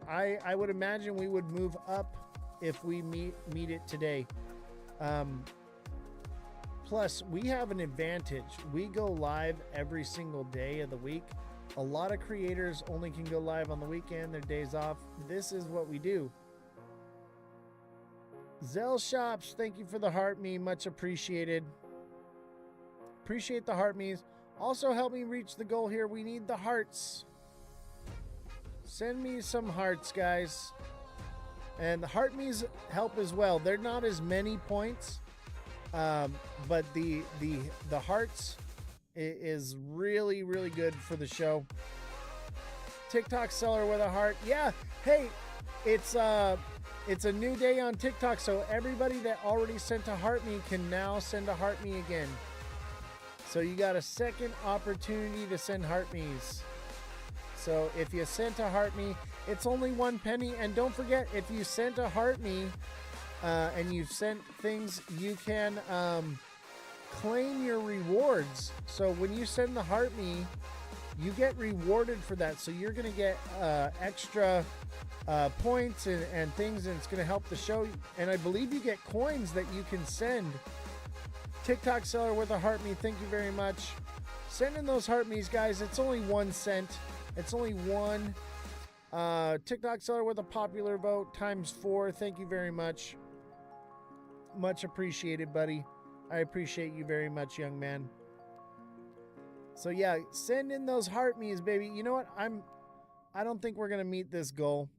I would imagine we would move up if we meet it today. Plus, we have an advantage. We go live every single day of the week. A lot of creators only can go live on the weekend, their days off. This is what we do. Zell Shops, thank you for the heart meme. Much appreciated. Appreciate the heart memes. Also help me reach the goal here. We need the hearts. Send me some hearts, guys. And the heart memes help as well. They're not as many points, but the hearts is really, really good for the show. TikTok seller with a heart. Yeah, hey, it's a new day on TikTok, so everybody that already sent a heart me can now send a heart me again. So you got a second opportunity to send heart me's. So if you sent a heart me, it's only 1 penny. And don't forget, if you sent a heart me and you've sent things, you can claim your rewards. So when you send the heart me, you get rewarded for that. So you're going to get extra points and things, and it's going to help the show. And I believe you get coins that you can send. TikTok seller with a heart me, thank you very much. Send in those heart me's, guys. It's only 1 cent. It's only one. TikTok seller with a popular vote ×4. Thank you very much. Much appreciated, buddy. I appreciate you very much, young man. So yeah, send in those heart me's, baby. You know what? I don't think we're gonna meet this goal.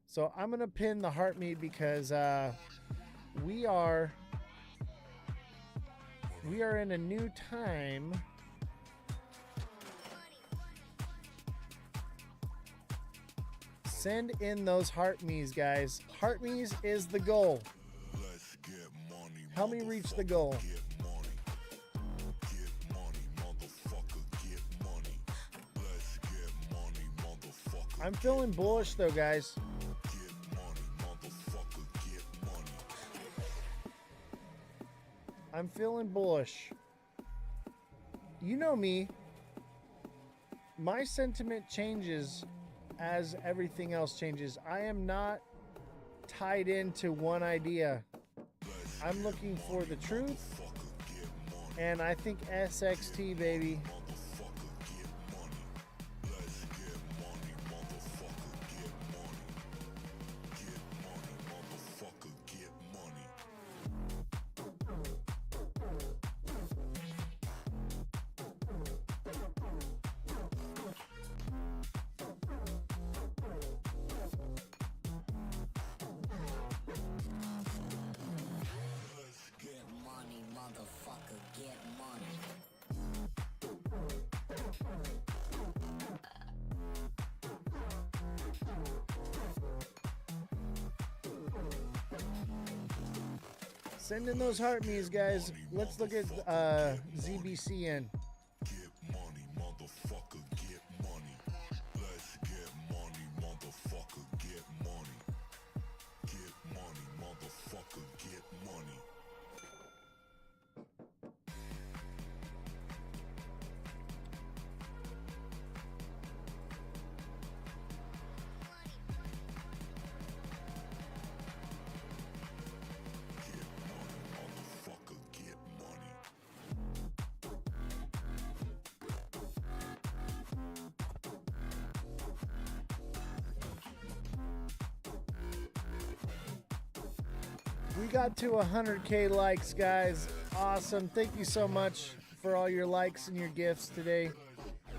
So I'm gonna pin the heart me because we are in a new time. Send in those heart me's, guys. Heart me's is the goal. Help me reach the goal. I'm feeling bullish though, guys. I'm feeling bullish. You know me. My sentiment changes as everything else changes. I am not tied into one idea. I'm looking for the truth, and I think SXT, baby. Send in those heart me's, guys. Let's look at ZBCN. We got to 100K likes, guys. Awesome. Thank you so much for all your likes and your gifts today.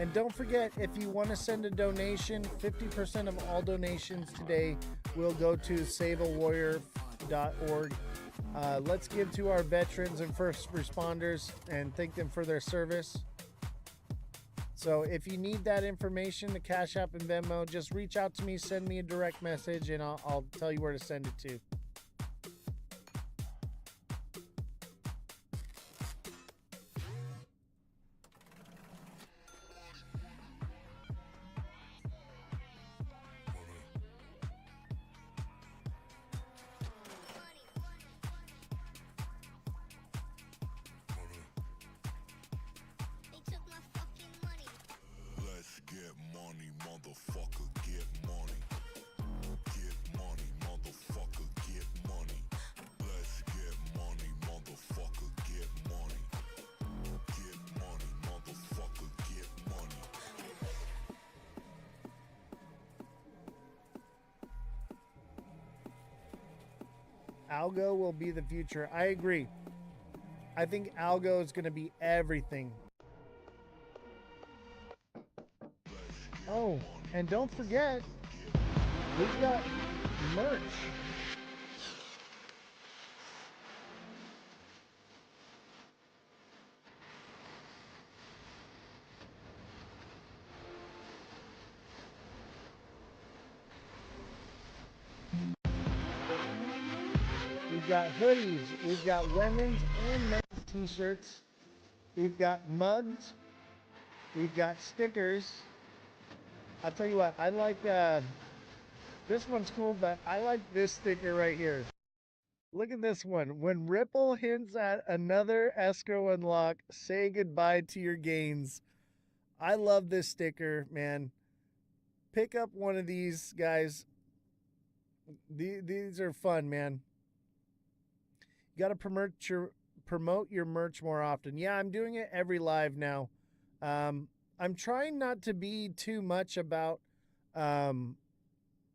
And don't forget, if you want to send a donation, 50% of all donations today will go to saveawarrior.org. Let's give to our veterans and first responders and thank them for their service. So if you need that information, the Cash App and Venmo, just reach out to me, send me a direct message, and I'll tell you where to send it to. Algo will be the future. I agree. I think Algo is going to be everything. Oh, and don't forget, we've got merch. We've got hoodies, we've got women's and men's t-shirts, we've got mugs, we've got stickers. I'll tell you what, I like, this one's cool, but I like this sticker right here. Look at this one. When Ripple hints at another escrow unlock, say goodbye to your gains. I love this sticker, man. Pick up one of these, guys. These are fun, man. You got to promote your merch more often. Yeah, I'm doing it every live now. I'm trying not to be too much about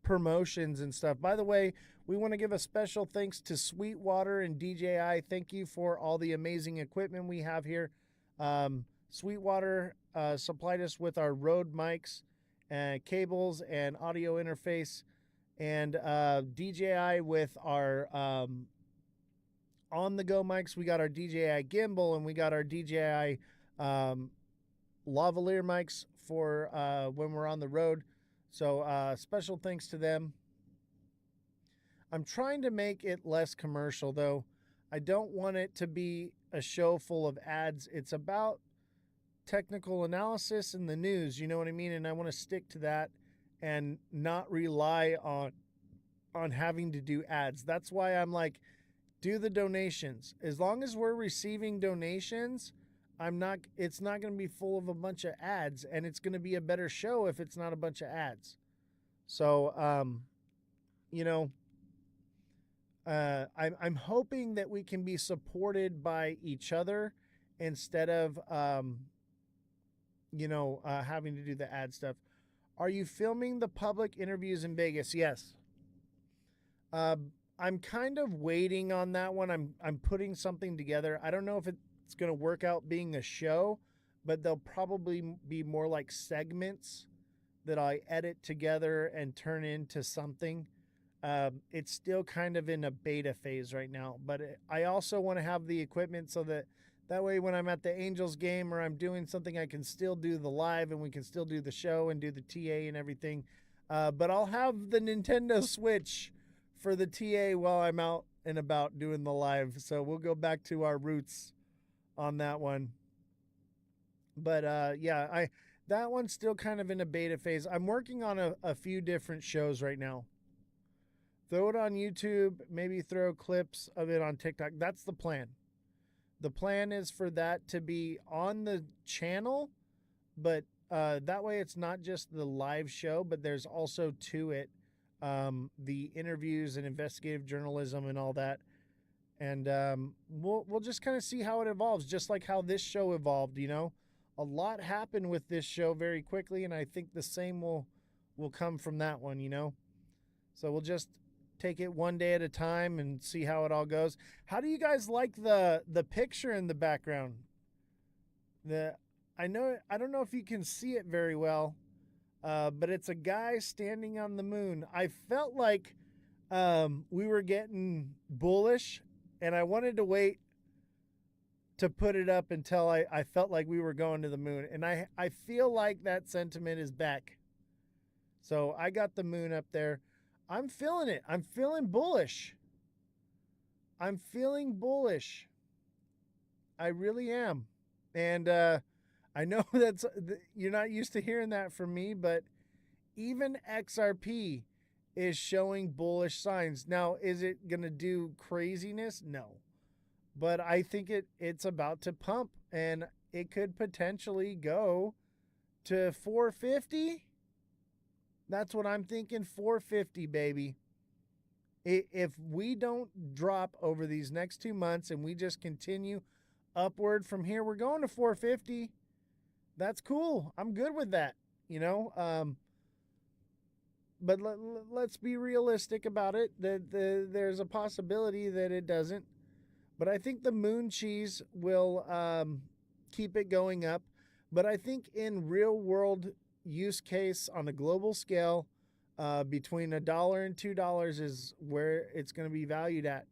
promotions and stuff. By the way, we want to give a special thanks to Sweetwater and DJI. Thank you for all the amazing equipment we have here. Sweetwater supplied us with our Rode mics, cables, and audio interface, and DJI with our on-the-go mics. We got our DJI gimbal, and we got our DJI lavalier mics for when we're on the road. So special thanks to them. I'm trying to make it less commercial, though. I don't want it to be a show full of ads. It's about technical analysis and the news, you know what I mean? And I want to stick to that and not rely on having to do ads. That's why I'm like, do the donations. As long as we're receiving donations, it's not going to be full of a bunch of ads, and it's going to be a better show if it's not a bunch of ads. So, you know, I'm hoping that we can be supported by each other instead of, having to do the ad stuff. Are you filming the public interviews in Vegas? Yes. I'm kind of waiting on that one. I'm putting something together. I don't know if it's going to work out being a show, but they'll probably be more like segments that I edit together and turn into something. It's still kind of in a beta phase right now, but I also want to have the equipment so that way when I'm at the Angels game or I'm doing something, I can still do the live and we can still do the show and do the TA and everything. But I'll have the Nintendo Switch for the TA while I'm out and about doing the live. So we'll go back to our roots on that one. But that one's still kind of in a beta phase. I'm working on a few different shows right now. Throw it on YouTube, maybe throw clips of it on TikTok. That's the plan. The plan is for that to be on the channel, but that way it's not just the live show, but there's also to it the interviews and investigative journalism and all that. And we'll just kind of see how it evolves, just like how this show evolved, you know. A lot happened with this show very quickly, and I think the same will come from that one, you know. So we'll just take it one day at a time and see how it all goes. How do you guys like the picture in the background? I don't know if you can see it very well, but it's a guy standing on the moon. I felt like we were getting bullish, and I wanted to wait to put it up until I felt like we were going to the moon. And I feel like that sentiment is back. So I got the moon up there. I'm feeling it. I'm feeling bullish. I'm feeling bullish. I really am. And I know you're not used to hearing that from me, but even XRP is showing bullish signs. Now, is it going to do craziness? No. But I think it's about to pump, and it could potentially go to 450. That's what I'm thinking, 450, baby. If we don't drop over these next 2 months and we just continue upward from here, we're going to 450. That's cool. I'm good with that, you know. But let's be realistic about it. There's a possibility that it doesn't. But I think the moon cheese will keep it going up. But I think in real world use case on a global scale, between $1 and $2 is where it's going to be valued at.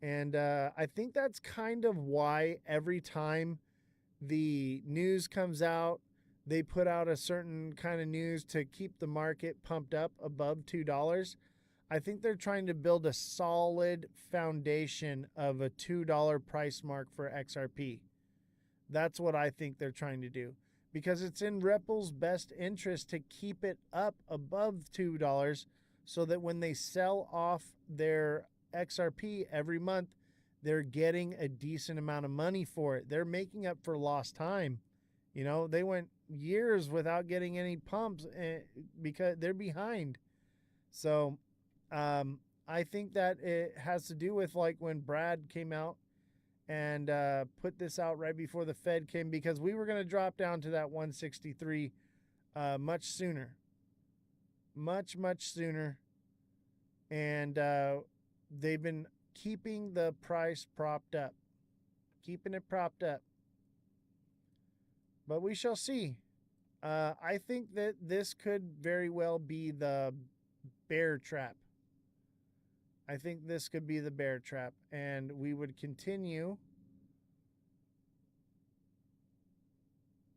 And I think that's kind of why every time the news comes out, they put out a certain kind of news to keep the market pumped up above $2. I think they're trying to build a solid foundation of a $2 price mark for XRP. That's what I think they're trying to do, because it's in Ripple's best interest to keep it up above $2 so that when they sell off their XRP every month, they're getting a decent amount of money for it. They're making up for lost time. You know, they went years without getting any pumps because they're behind. So I think that it has to do with like when Brad came out and put this out right before the Fed came, because we were going to drop down to that 163 much sooner. Much sooner. And they've been keeping the price propped up. Keeping it propped up. But we shall see. I think that this could very well be the bear trap. I think this could be the bear trap. And we would continue.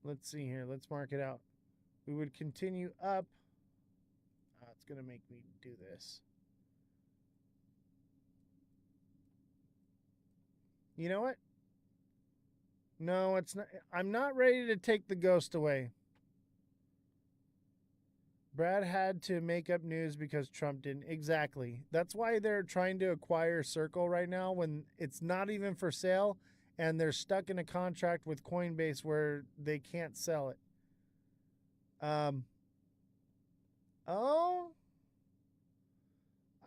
Let's see here. Let's mark it out. We would continue up. It's going to make me do this. You know what? No, it's not. I'm not ready to take the ghost away. Brad had to make up news because Trump didn't. Exactly. That's why they're trying to acquire Circle right now when it's not even for sale, and they're stuck in a contract with Coinbase where they can't sell it.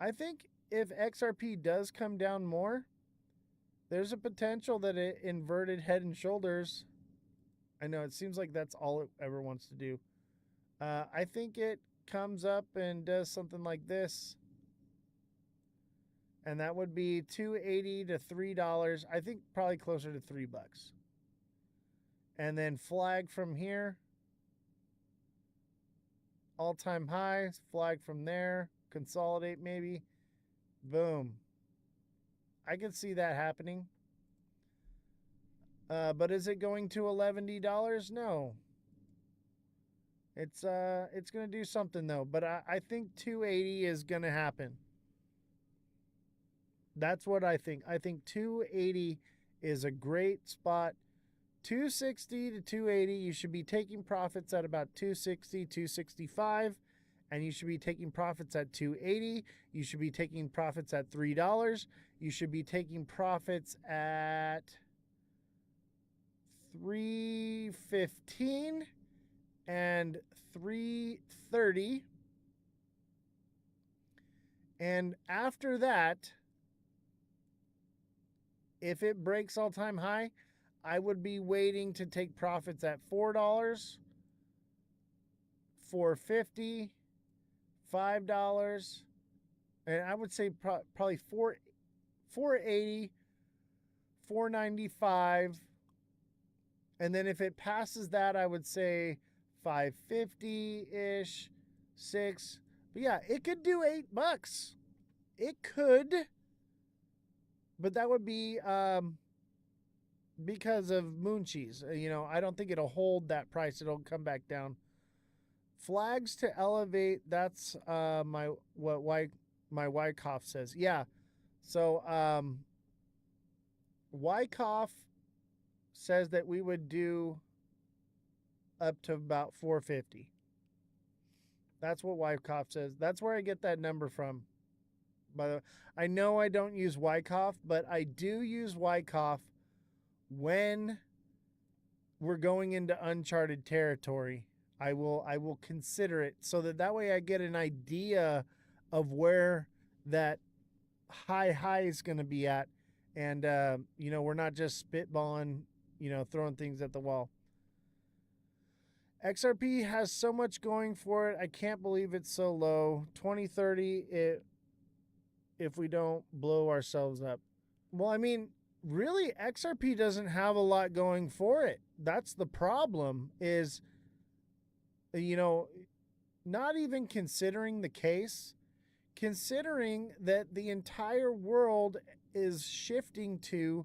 I think if XRP does come down more, there's a potential that it inverted head and shoulders. I know it seems like that's all it ever wants to do. I think it comes up and does something like this. And that would be $2.80 to $3. I think probably closer to $3. And then flag from here. All-time high. Flag from there. Consolidate maybe. Boom. I can see that happening. But is it going to $11? No. It's going to do something though. But I think 280 is going to happen. That's what I think. I think 280 is a great spot. 260 to 280, you should be taking profits at about 260, 265. And you should be taking profits at 280. You should be taking profits at $3. You should be taking profits at 315 and 330. And after that, if it breaks all-time high, I would be waiting to take profits at $4, $4.50, $5, And I would say probably 480, 495. And then if it passes that, I would say 550-ish, 6. But yeah, it could do $8. It could. But that would be because of moon cheese. I don't think it'll hold that price. It'll come back down. Flags to elevate, that's my Wyckoff says. Yeah. So Wyckoff says that we would do up to about 450. That's what Wyckoff says. That's where I get that number from. By the way, I know I don't use Wyckoff, but I do use Wyckoff when we're going into uncharted territory. I will consider it so that way I get an idea of where that high is going to be at. And, we're not just spitballing, throwing things at the wall. XRP has so much going for it. I can't believe it's so low. 2030, if we don't blow ourselves up. Well, I mean, really, XRP doesn't have a lot going for it. That's the problem is, not even considering the case, considering that the entire world is shifting to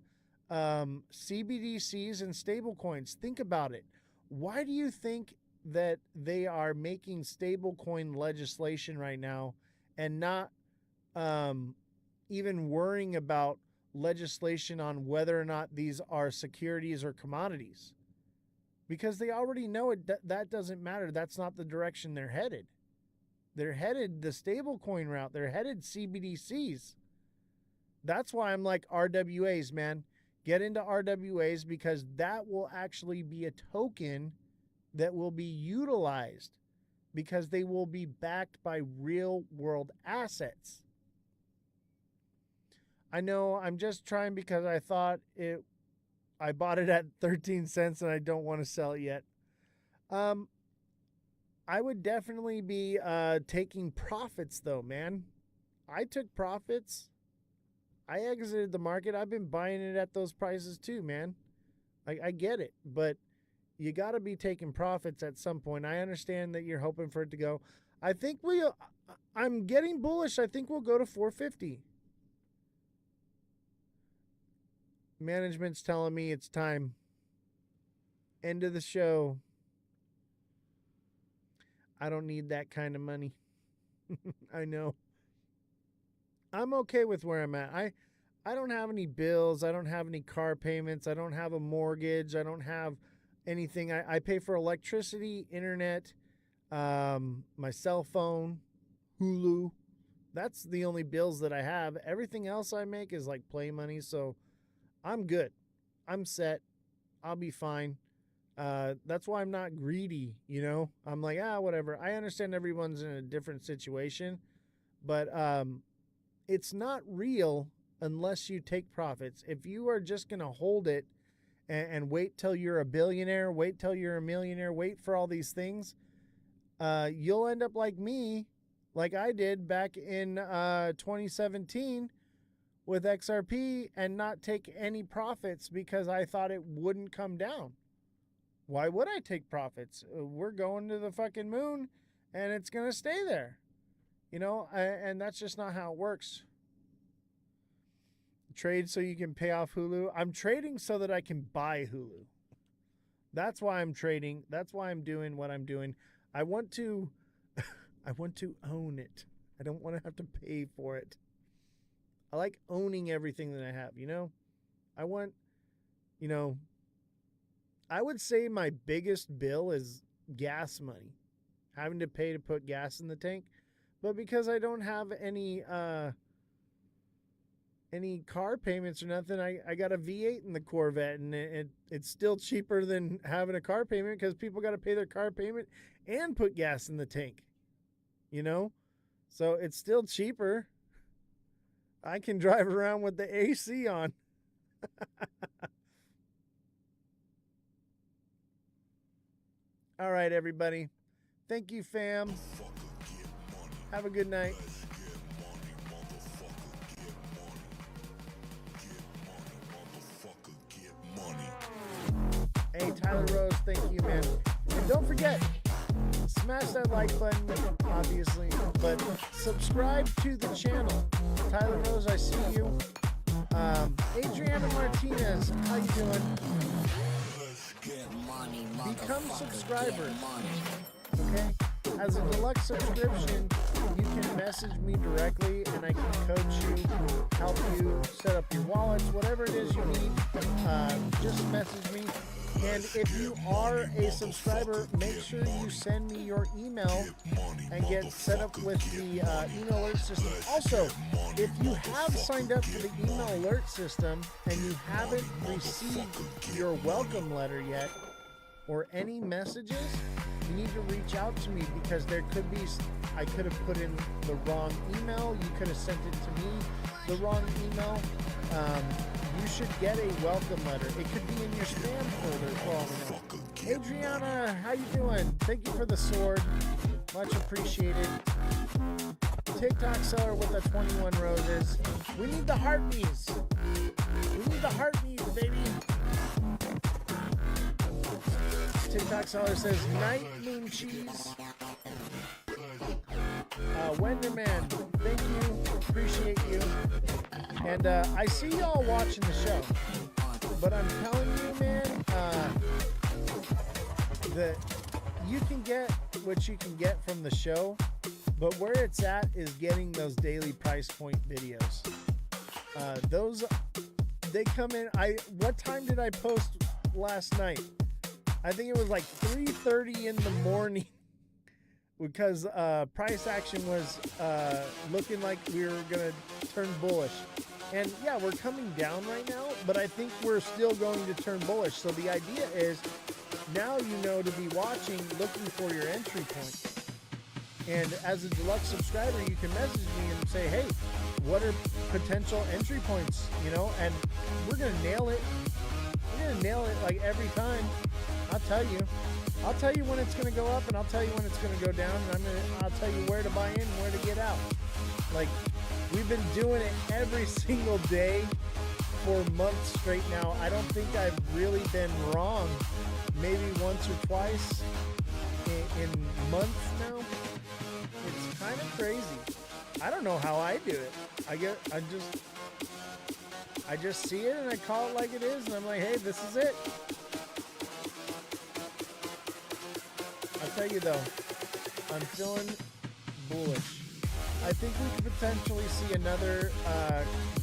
CBDCs and stablecoins. Think about it. Why do you think that they are making stablecoin legislation right now and not even worrying about legislation on whether or not these are securities or commodities? Because they already know that doesn't matter. That's not the direction they're headed. They're headed the stablecoin route. They're headed CBDCs. That's why I'm like RWAs, man. Get into RWAs because that will actually be a token that will be utilized because they will be backed by real world assets. I know I'm just trying because I thought I bought it at 13 cents and I don't want to sell it yet. I would definitely be taking profits though, man. I took profits. I exited the market. I've been buying it at those prices too, man. I get it, but you got to be taking profits at some point. I understand that you're hoping for it to go. I'm getting bullish. I think we'll go to 450. Management's telling me it's time. End of the show. I don't need that kind of money. I know. I'm okay with where I'm at. I don't have any bills. I don't have any car payments. I don't have a mortgage. I don't have anything. I pay for electricity, internet, my cell phone, Hulu. That's the only bills that I have. Everything else I make is like play money. So I'm good. I'm set. I'll be fine. That's why I'm not greedy, I'm like, whatever. I understand everyone's in a different situation, but it's not real unless you take profits. If you are just going to hold it and wait till you're a billionaire, wait till you're a millionaire, wait for all these things, you'll end up like me, like I did back in 2017 with XRP and not take any profits because I thought it wouldn't come down. Why would I take profits? We're going to the fucking moon and it's going to stay there. And that's just not how it works. Trade so you can pay off Hulu. I'm trading so that I can buy Hulu. That's why I'm trading. That's why I'm doing what I'm doing. I want to own it. I don't want to have to pay for it. I like owning everything that I have, I want, I would say my biggest bill is gas money. Having to pay to put gas in the tank. But because I don't have any car payments or nothing, I got a V8 in the Corvette, and it's still cheaper than having a car payment because people got to pay their car payment and put gas in the tank. So it's still cheaper. I can drive around with the AC on. All right, everybody. Thank you, fam. Have a good night. Hey, Tyler Rose, thank you, man. And don't forget, smash that like button, obviously, but subscribe to the channel. Tyler Rose, I see you. Adriana Martinez, how you doing? Become subscribers, okay? As a deluxe subscription, you can message me directly and I can coach you, help you set up your wallets, whatever it is you need, just message me. And if you are a subscriber, make sure you send me your email and get set up with the email alert system. Also, if you have signed up for the email alert system and you haven't received your welcome letter yet or any messages, you need to reach out to me because there could be, I could have put in the wrong email. You could have sent it to me, the wrong email. You should get a welcome letter. It could be in your spam folder for all we know. Adriana, how you doing? Thank you for the sword. Much appreciated. TikTok seller with the 21 roses. We need the heartbeats. We need the heartbeats, baby. TikTok seller says night moon cheese. Wenderman, thank you. Appreciate you. And I see y'all watching the show, but I'm telling you, man, that you can get what you can get from the show, but where it's at is getting those daily price point videos. Those, they come in. What time did I post last night? I think it was like 3:30 in the morning. Because price action was looking like we were going to turn bullish. And yeah, we're coming down right now, but I think we're still going to turn bullish. So the idea is now you know to be watching, looking for your entry point. And as a deluxe subscriber, you can message me and say, hey, what are potential entry points? You know, and we're going to nail it. We're going to nail it like every time. I'll tell you. I'll tell you when it's going to go up, and I'll tell you when it's going to go down, and I'll tell you where to buy in and where to get out. Like, we've been doing it every single day for months straight now. I don't think I've really been wrong. Maybe once or twice in months now. It's kind of crazy. I don't know how I do it. I just see it and I call it like it is, and I'm like, hey, this is it. I'll tell you though, I'm feeling bullish. I think we could potentially see another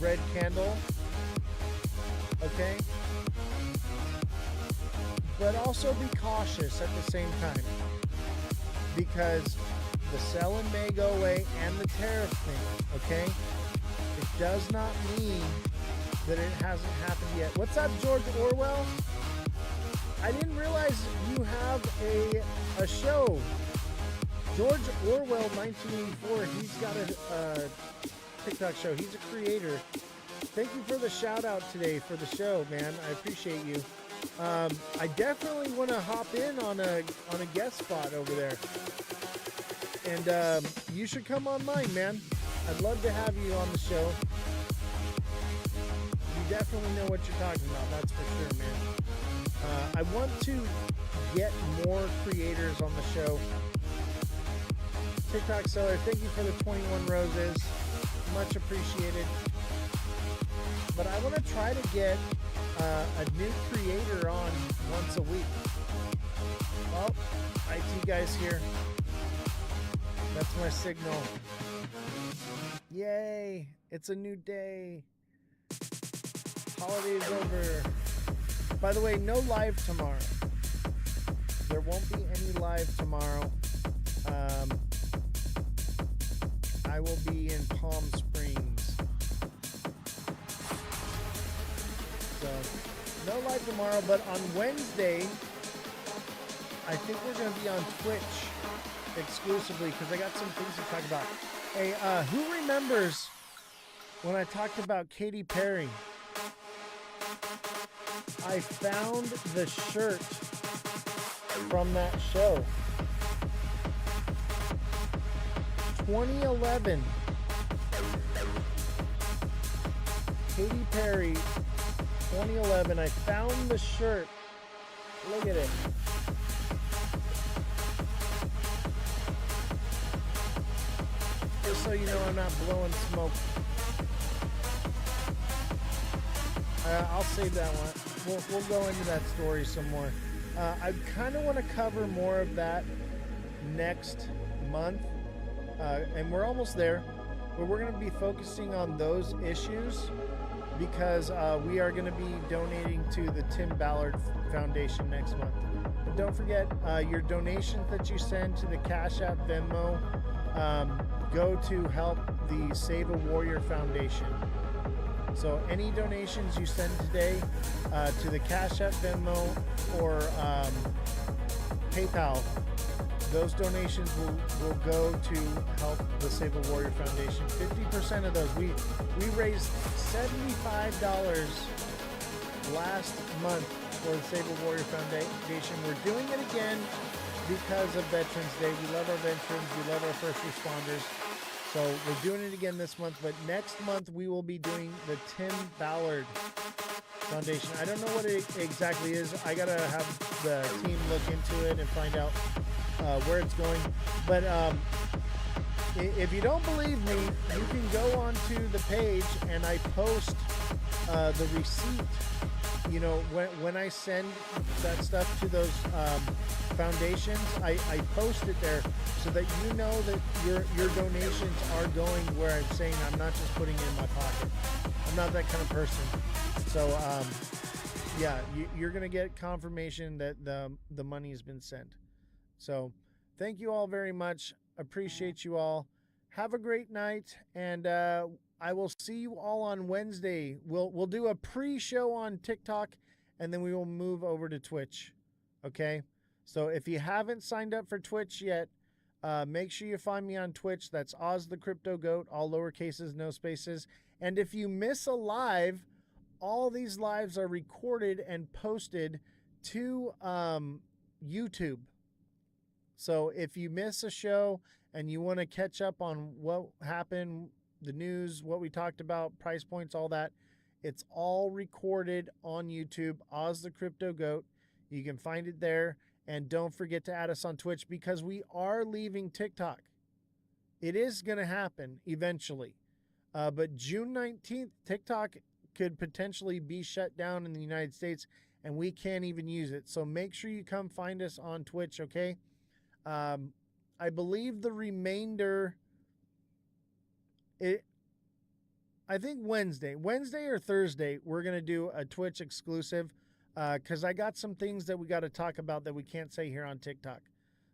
red candle. Okay? But also be cautious at the same time. Because the selling may go away and the tariff thing, okay? It does not mean that it hasn't happened yet. What's up, George Orwell? I didn't realize you have a show. George Orwell 1984, he's got a TikTok show. He's a creator. Thank you for the shout out today for the show, man. I appreciate you. I definitely want to hop in on a guest spot over there. And you should come on mine, man. I'd love to have you on the show. You definitely know what you're talking about, that's for sure, man. I want to get more creators on the show. TikTok seller, thank you for the 21 roses. Much appreciated. But I want to try to get a new creator on once a week. Well, IT guy's here. That's my signal. Yay! It's a new day. Holiday's over. By the way, no live tomorrow. There won't be any live tomorrow. I will be in Palm Springs. So, no live tomorrow, but on Wednesday, I think we're going to be on Twitch exclusively because I got some things to talk about. Hey, who remembers when I talked about Katy Perry? I found the shirt from that show. 2011. Katy Perry, 2011. I found the shirt. Look at it. Just so you know, I'm not blowing smoke. I'll save that one. We'll go into that story some more. I kind of want to cover more of that next month, and we're almost there. But we're going to be focusing on those issues because we are going to be donating to the Tim Ballard Foundation next month. But don't forget, your donations that you send to the Cash App, Venmo, go to help the Save a Warrior Foundation. So any donations you send today to the Cash App, Venmo, or PayPal, those donations will go to help the Save a Warrior Foundation. 50% of those. We raised $75 last month for the Save a Warrior Foundation. We're doing it again because of Veterans Day. We love our veterans. We love our first responders. So we're doing it again this month, but next month we will be doing the Tim Ballard Foundation. I don't know what it exactly is. I gotta have the team look into it and find out where it's going. But if you don't believe me, you can go onto the page and I post the receipt. You know, when I send that stuff to those foundations, I post it there so that you know that your donations are going where I'm saying. I'm not just putting it in my pocket. I'm not that kind of person. So yeah, you're gonna get confirmation that the money has been sent. So thank you all very much. Appreciate you all. Have a great night, and I will see you all on Wednesday. We'll do a pre-show on TikTok, and then we will move over to Twitch. Okay? So if you haven't signed up for Twitch yet, make sure you find me on Twitch. That's Ozthecryptogoat, all lowercases, no spaces. And if you miss a live, all these lives are recorded and posted to YouTube. So if you miss a show and you want to catch up on what happened, the news, what we talked about, price points, all that, it's all recorded on YouTube, Ozthecryptogoat. You can find it there. And don't forget to add us on Twitch because we are leaving TikTok. It is going to happen eventually. But June 19th, TikTok could potentially be shut down in the United States, and we can't even use it. So make sure you come find us on Twitch, okay? I believe the remainder, I think Wednesday or Thursday, we're going to do a Twitch exclusive because I got some things that we got to talk about that we can't say here on TikTok.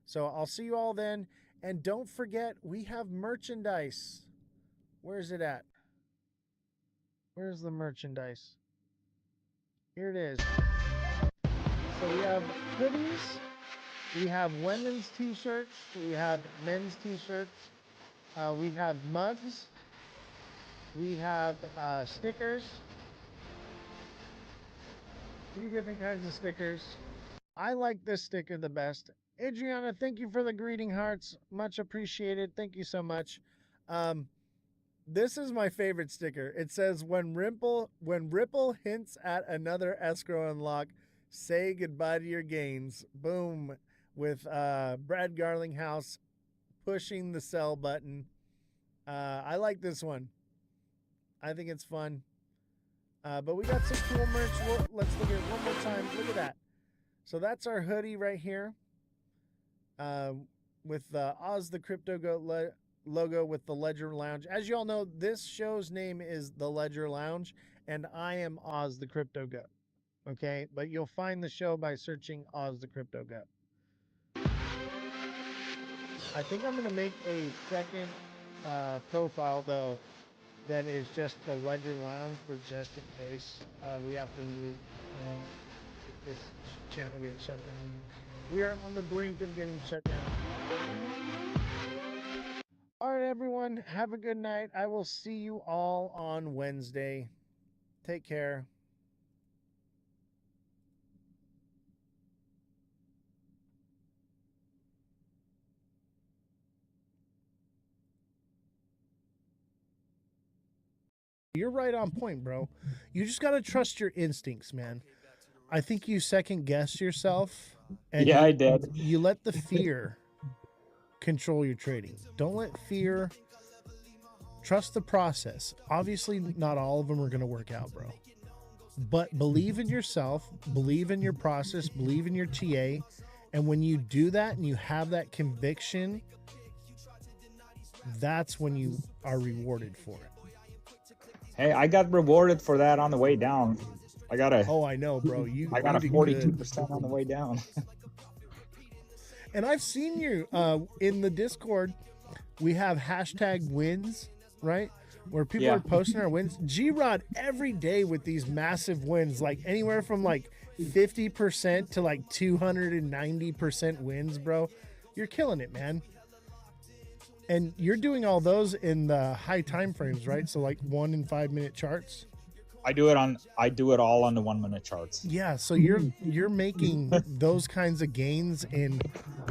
So I'll see you all then. And don't forget, we have merchandise. Where's it at? Where's the merchandise? Here it is. So we have hoodies. We have women's t-shirts. We have men's t-shirts. We have mugs. We have stickers. 3 different kinds of stickers. I like this sticker the best. Adriana, thank you for the greeting hearts. Much appreciated. Thank you so much. This is my favorite sticker. It says, when Ripple hints at another escrow unlock, say goodbye to your gains. Boom. With Brad Garlinghouse pushing the sell button. I like this one. I think it's fun. But we got some cool merch. Let's look at it one more time. Look at that. So that's our hoodie right here. With the Ozthecryptogoat logo with the Ledger Lounge. As you all know, this show's name is the Ledger Lounge, and I am Ozthecryptogoat. Okay? But you'll find the show by searching Ozthecryptogoat. I think I'm going to make a second profile, though, that is just the Ledger Lounge for just in case we have to move this channel gets shut down. We are on the brink of getting shut down. All right, everyone, have a good night. I will see you all on Wednesday. Take care. You're right on point, bro. You just got to trust your instincts, man. I think you second guessed yourself. And yeah, I did. You let the fear control your trading. Don't let fear. Trust the process. Obviously, not all of them are going to work out, bro. But believe in yourself, believe in your process, believe in your TA. And when you do that and you have that conviction, that's when you are rewarded for it. Hey, I got rewarded for that on the way down. I got a. Oh, I know, bro. I got a 42% on the way down. And I've seen you in the Discord. We have hashtag wins, right? Where people are posting our wins. G-Rod every day with these massive wins, like anywhere from like 50% to like 290% wins, bro. You're killing it, man. And you're doing all those in the high time frames, right? So like 1 and 5 minute charts. I do it all on the 1 minute charts. Yeah, so you're making those kinds of gains in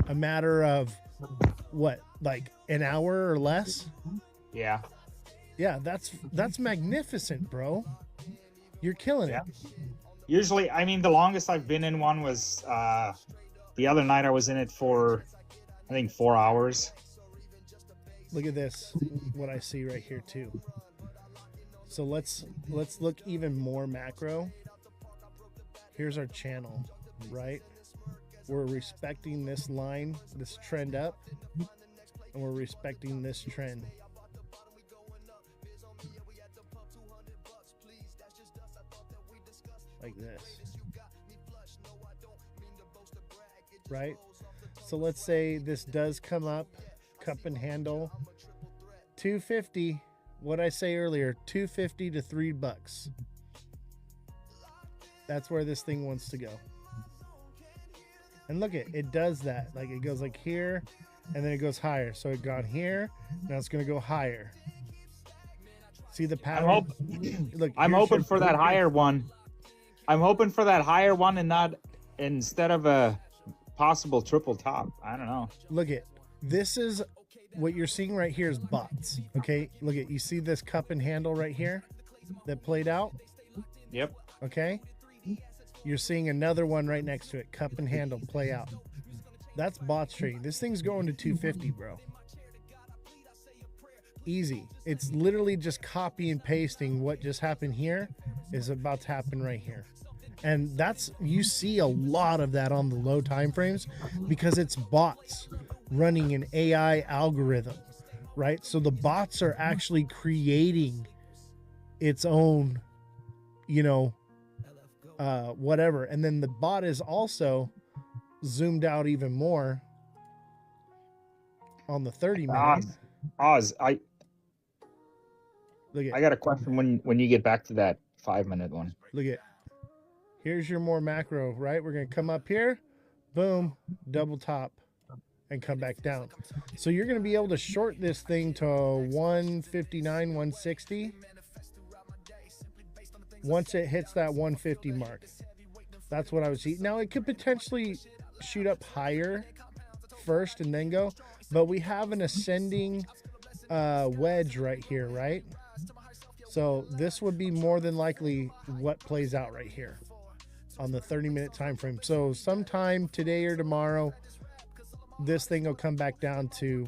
a matter of what, like an hour or less? Yeah. Yeah, that's magnificent, bro. You're killing it. Usually, I mean, the longest I've been in one was the other night. I was in it for, I think, 4 hours. Look at this, what I see right here too. So let's look even more macro. Here's our channel, right? We're respecting this line, this trend up, and we're respecting this trend. Like this. Right? So let's say this does come up, cup and handle, 250. What I say earlier, 250 to $3. That's where this thing wants to go. And look it does that. Like it goes like here, and then it goes higher. So it got here, now it's gonna go higher. See the pattern? Look, I'm hoping for that higher one. I'm hoping for that higher one and not instead of a possible triple top. I don't know. Look it. This is what you're seeing right here is bots. Okay, look at, you see this cup and handle right here that played out? Yep. Okay, you're seeing another one right next to it, cup and handle play out. That's bots trading. This thing's going to 250, bro. Easy. It's literally just copy and pasting what just happened here is about to happen right here. And that's, you see a lot of that on the low time frames because it's bots running an AI algorithm, right? So the bots are actually creating its own, whatever. And then the bot is also zoomed out even more on the 30 minutes. Oz, I look at, I got a question when you get back to that 5 minute one. Look at, here's your more macro, right? We're going to come up here, boom, double top, and come back down. So you're going to be able to short this thing to 159, 160 once it hits that 150 mark. That's what I would see. Now it could potentially shoot up higher first and then go, but we have an ascending wedge right here, right? So this would be more than likely what plays out right here on the 30-minute time frame. So sometime today or tomorrow, this thing will come back down to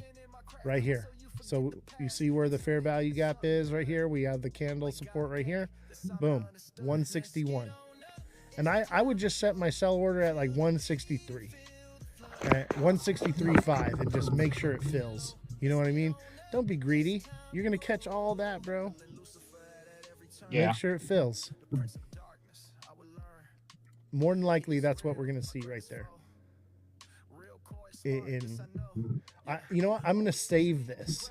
right here. So you see where the fair value gap is right here. We have the candle support right here. Boom, 161. And I would just set my sell order at like 163. At 163.5 and just make sure it fills. You know what I mean? Don't be greedy. You're going to catch all that, bro. Yeah. Make sure it fills. More than likely, that's what we're going to see right there. You know what? I'm going to save this.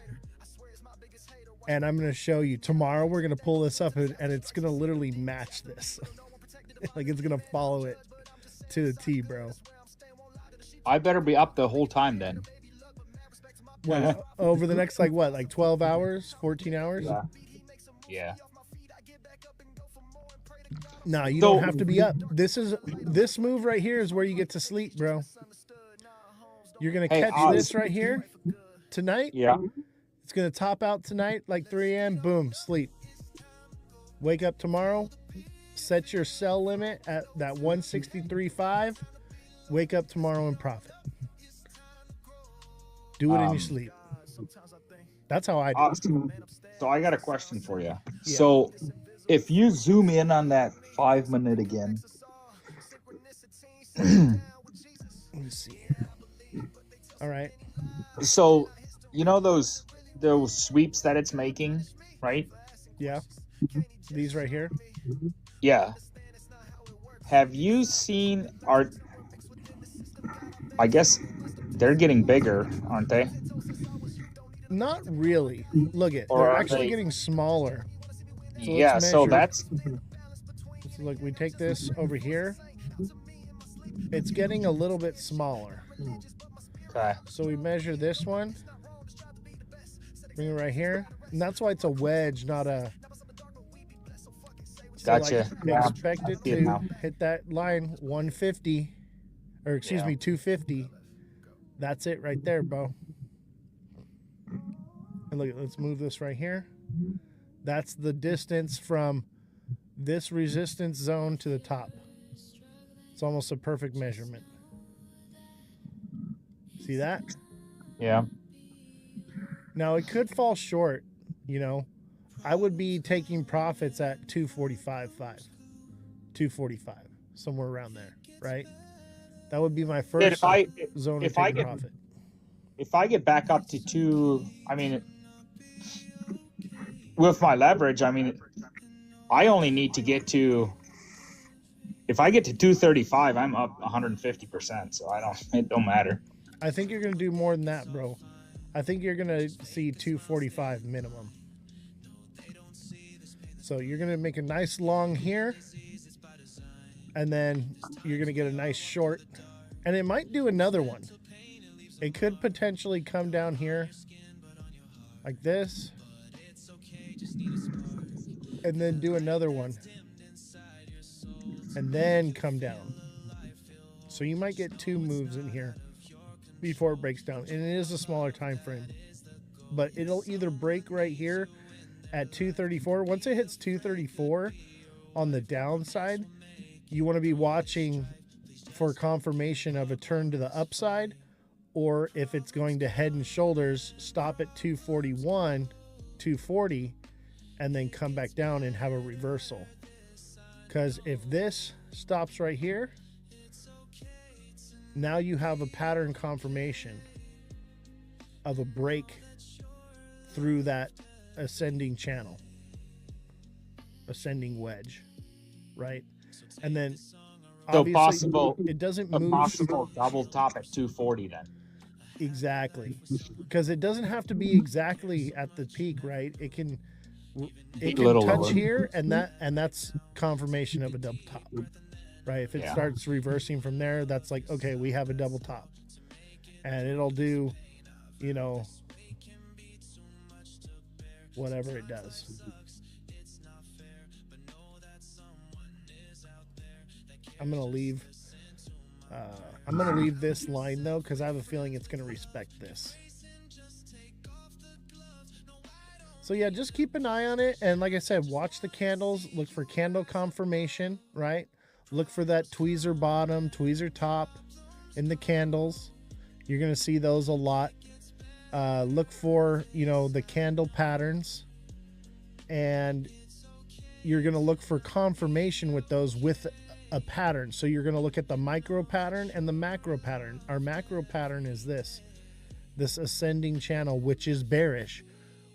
And I'm going to show you. Tomorrow, we're going to pull this up, and it's going to literally match this. Like, it's going to follow it to the T, bro. I better be up the whole time then. What, over the next, like, what? Like 12 hours? 14 hours? Yeah. No, you don't have to be up. This move right here is where you get to sleep, bro. You're going to catch this right here tonight. Yeah. It's going to top out tonight, like 3 a.m. Boom, sleep. Wake up tomorrow, Set your sell limit at that 163.5. Wake up tomorrow and profit. Do it in your sleep. That's how I do. So I got a question for you. Yeah. So if you zoom in on that 5 minute again. Let me see here. All right. So you know those sweeps that it's making, right? Yeah. These right here. Yeah. Have you seen I guess they're getting bigger, aren't they? Not really. Look at they're actually getting smaller. So yeah, so that's so look, we take this over here. It's getting a little bit smaller. Okay. So we measure this one. Bring it right here. And that's why it's a wedge, not a... Gotcha. Expect it to hit that line 150. Or excuse me, 250. That's it right there, bro. And look, let's move this right here. That's the distance from this resistance zone to the top. It's almost a perfect measurement. See that? Yeah. Now it could fall short, you know. I would be taking profits at 245.5. 245, somewhere around there, right? That would be my first zone of taking profit. If I get back up to 2, I mean, with my leverage, I mean, I only need to get to, if I get to 235, I'm up 150%. So it don't matter. I think you're going to do more than that, bro. I think you're going to see 245 minimum. So you're going to make a nice long here. And then you're going to get a nice short. And it might do another one. It could potentially come down here like this. And then do another one. And then come down. So you might get 2 moves in here before it breaks down. And it is a smaller time frame. But it'll either break right here at 234. Once it hits 234 on the downside, you want to be watching for confirmation of a turn to the upside, or if it's going to head and shoulders, stop at 241, 240, and then come back down and have a reversal. Because if this stops right here, now you have a pattern confirmation of a break through that ascending channel, ascending wedge, right? And then so possible it doesn't move. Possible double top at 240 then. Exactly, because it doesn't have to be exactly at the peak, right? It can touch lower here, and that's confirmation of a double top, right? If it starts reversing from there, that's like, okay, we have a double top, and it'll do, you know, whatever it does. I'm gonna leave this line though, because I have a feeling it's gonna respect this. So yeah, just keep an eye on it, and like I said, watch the candles, look for candle confirmation, right? Look for that tweezer bottom, tweezer top in the candles. You're gonna see those a lot. Look for, you know, the candle patterns, and you're gonna look for confirmation with those with a pattern. So you're going to look at the micro pattern and the macro pattern. Our macro pattern is this ascending channel, which is bearish,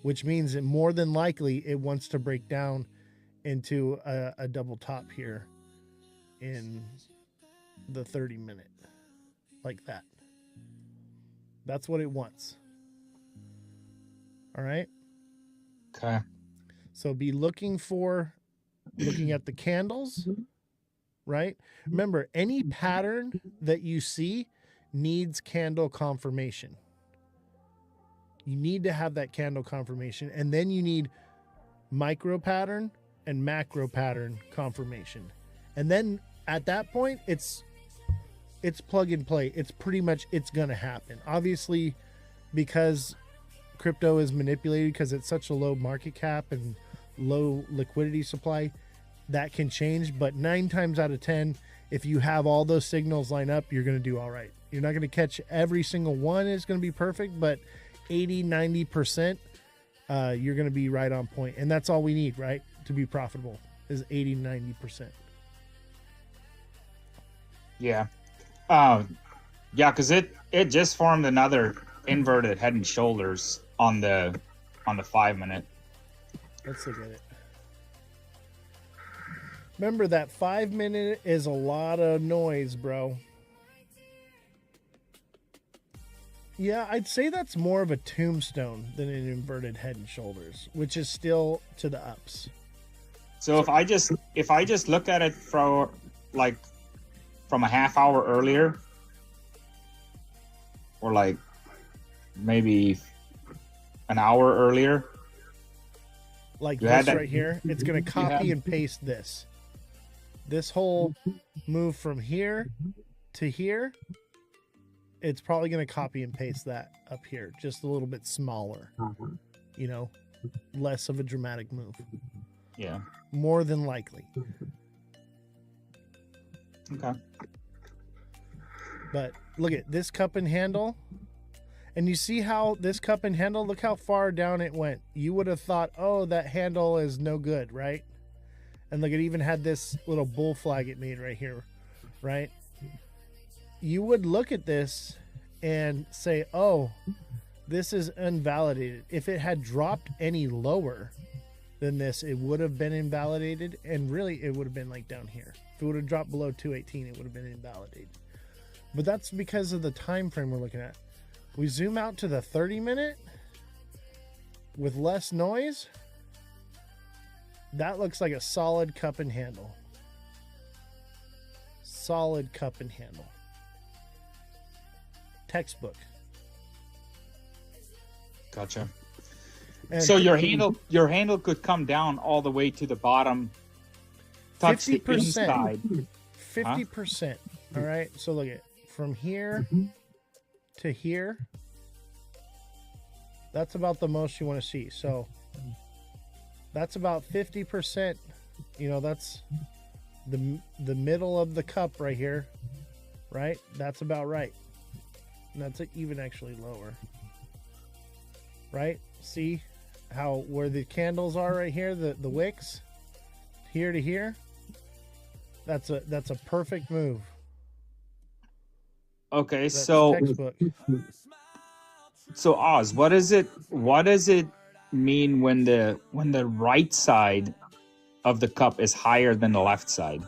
which means that more than likely it wants to break down into a double top here in the 30 minute, like that. That's what it wants. All right. Okay. So be looking at the candles, right? Remember, any pattern that you see needs candle confirmation. You need to have that candle confirmation, and then you need micro pattern and macro pattern confirmation. And then at that point, it's plug and play. It's pretty much, it's going to happen. Obviously, because crypto is manipulated, because it's such a low market cap and low liquidity supply, that can change, but 9 times out of 10, if you have all those signals line up, you're going to do all right. You're not going to catch every single one is going to be perfect, but 80-90%, you're going to be right on point. And that's all we need, right, to be profitable is 80-90%. Yeah. Yeah, because it just formed another inverted head and shoulders on the 5 minute. Let's look at it. Remember that 5 minute is a lot of noise, bro. Yeah, I'd say that's more of a tombstone than an inverted head and shoulders, which is still to the ups. So if I just look at it from a half hour earlier, or like maybe an hour earlier, like this right here, it's going to copy and paste this whole move from here to here. It's probably going to copy and paste that up here, just a little bit smaller, you know, less of a dramatic move. Yeah. More than likely. Okay. But look at this cup and handle. And you see how this cup and handle, look how far down it went. You would have thought, oh, that handle is no good, right? And look, it even had this little bull flag it made right here, right? You would look at this and say, oh, this is invalidated. If it had dropped any lower than this, it would have been invalidated. And really, it would have been like down here. If it would have dropped below 218, it would have been invalidated. But that's because of the time frame we're looking at. We zoom out to the 30 minute with less noise. That looks like a solid cup and handle. Solid cup and handle. Textbook. Gotcha. And so your handle could come down all the way to the bottom, touch 50%, the inside. 50%. Huh? All right. So look at from here to here. That's about the most you want to see. So that's about 50%. You know, that's the middle of the cup right here, right? That's about right. And that's even actually lower, right? See how where the candles are right here, the wicks, here to here. That's a perfect move. Okay, That's so textbook. So Oz, what does it mean when the right side of the cup is higher than the left side?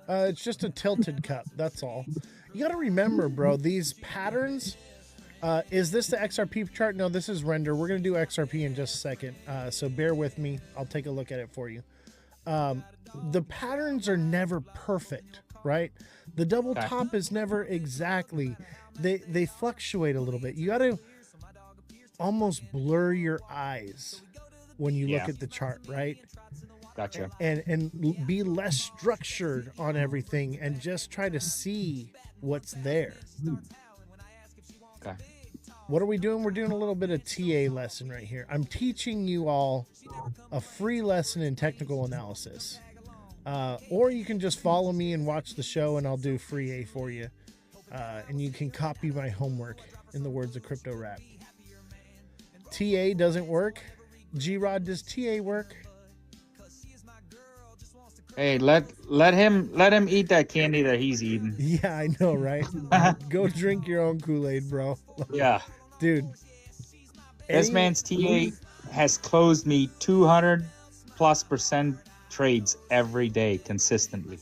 It's just a tilted cup. That's all. You got to remember, bro, these patterns. Is this the XRP chart? No, this is render. We're going to do XRP in just a second. So bear with me. I'll take a look at it for you. The patterns are never perfect, right? The double top is never exactly. They fluctuate a little bit. You got to almost blur your eyes when you look at the chart, right? Gotcha. And be less structured on everything and just try to see what's there. Okay. What are we doing? We're doing a little bit of TA lesson right here. I'm teaching you all a free lesson in technical analysis. Or you can just follow me and watch the show and I'll do free A for you. And you can copy my homework in the words of Crypto Rap. TA doesn't work. G-Rod, does TA work? Hey, let him eat that candy that he's eating. Yeah, I know, right? Go drink your own Kool-Aid, bro. Yeah. Dude. This man's TA has closed me 200+% trades every day consistently.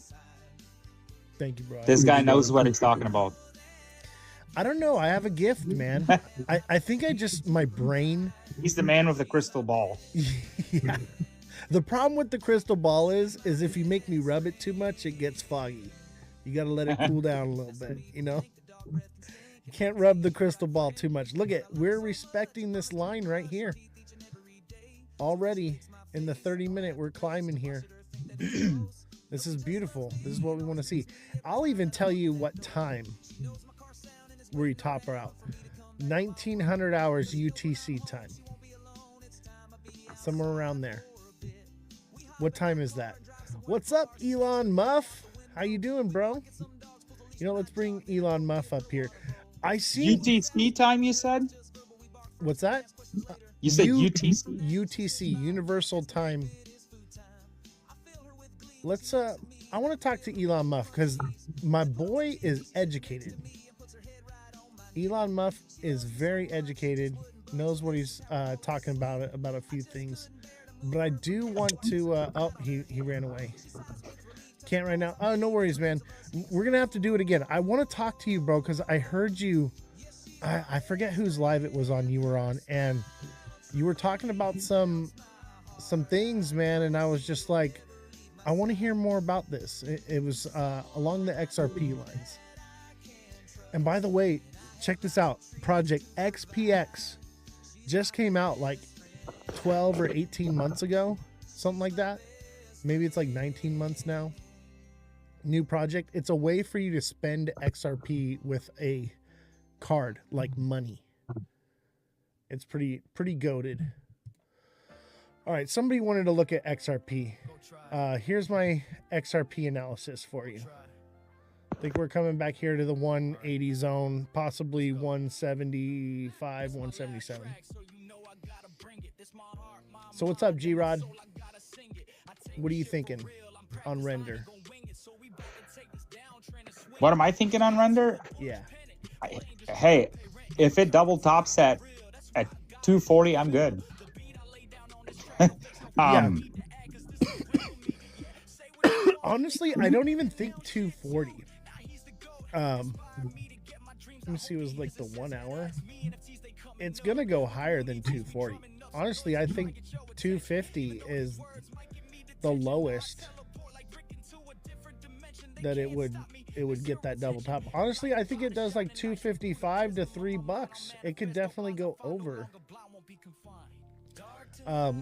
Thank you, bro. This guy knows what he's talking about. I don't know. I have a gift, man. I think my brain. He's the man with the crystal ball. Yeah. The problem with the crystal ball is if you make me rub it too much, it gets foggy. You got to let it cool down a little bit, you know? You can't rub the crystal ball too much. Look we're respecting this line right here. Already in the 30 minute, we're climbing here. This is beautiful. This is what we want to see. I'll even tell you what time we top her out. 1900 hours UTC time. Somewhere around there. What time is that? What's up, Elon Muff? How you doing, bro? You know, let's bring Elon Muff up here. I see UTC time, you said? What's that? You said UTC? UTC, Universal Time. Let's I want to talk to Elon Muff because my boy is educated. Elon Muff is very educated, knows what he's talking about a few things. But I do want to oh, he ran away. Can't right now. Oh, no worries, man. We're gonna have to do it again. I want to talk to you, bro, because I heard you. I forget whose live it was on. You were on, and you were talking about some things, man. And I was just like, I want to hear more about this. It was along the XRP lines. And by the way, check this out. Project XPX just came out like 12 or 18 months ago, something like that. Maybe it's like 19 months now. New project. It's a way for you to spend XRP with a card, like money. It's pretty goated. All right, somebody wanted to look at XRP. Here's my XRP analysis for you. I think we're coming back here to the 180 zone, possibly 175, 177. So what's up, G-Rod? What are you thinking on render? What am I thinking on render? Yeah. Hey, if it double tops at 240, I'm good. Honestly, I don't even think 240. Let me see, it was like the 1 hour. It's gonna go higher than 240. Honestly, I think 250 is the lowest that it would get that double top. Honestly, I think it does like 255 to $3. It could definitely go over.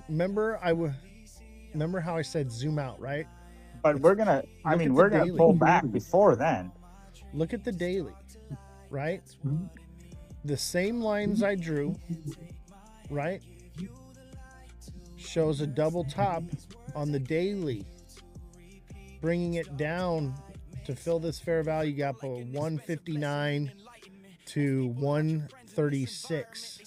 Remember how I said zoom out, right? But we're gonna pull back before then. Look at the daily, right? The same lines I drew, right? Shows a double top on the daily, bringing it down to fill this fair value gap of 159 to 136.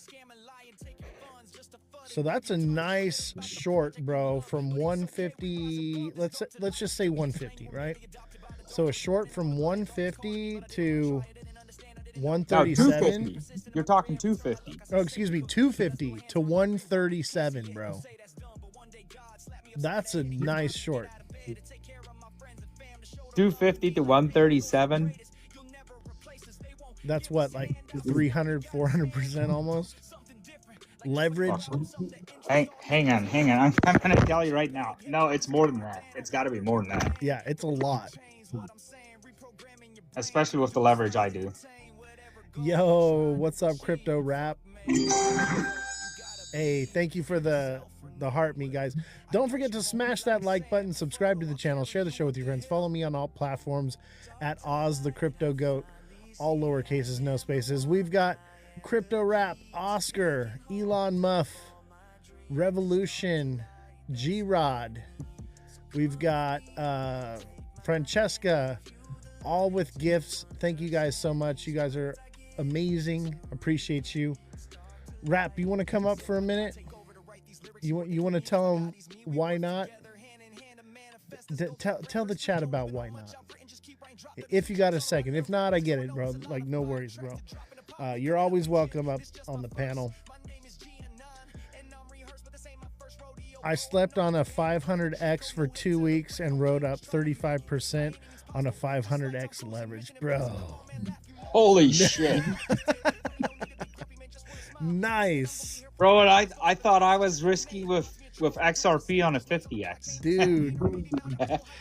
So that's a nice short, bro, from 150. Let's just say 150, right? So a short from 150 to 137. You're talking 250. Oh, excuse me, 250 to 137, bro. That's a nice short. 250 to 137. That's what, like 300, 400% almost. Leverage. Hang on. I'm going to tell you right now. No, it's more than that. It's got to be more than that. Yeah, it's a lot. Especially with the leverage I do. Yo, what's up, Crypto Rap? Hey, thank you for the heart, me guys. Don't forget to smash that like button, subscribe to the channel, share the show with your friends. Follow me on all platforms at Ozthecryptogoat. All lowercases, no spaces. We've got Crypto Rap, Oscar, Elon Muff, Revolution, G-Rod. We've got Francesca, all with gifts. Thank you guys so much. You guys are amazing. Appreciate you. Rap, you want to come up for a minute? You want to tell them why not? Tell the chat about why not. If you got a second. If not, I get it, bro. Like, no worries, bro. You're always welcome up on the panel. I slept on a 500X for 2 weeks and rode up 35% on a 500X leverage, bro. Holy shit. Nice. Bro, I thought I was risky with XRP on a 50X. Dude.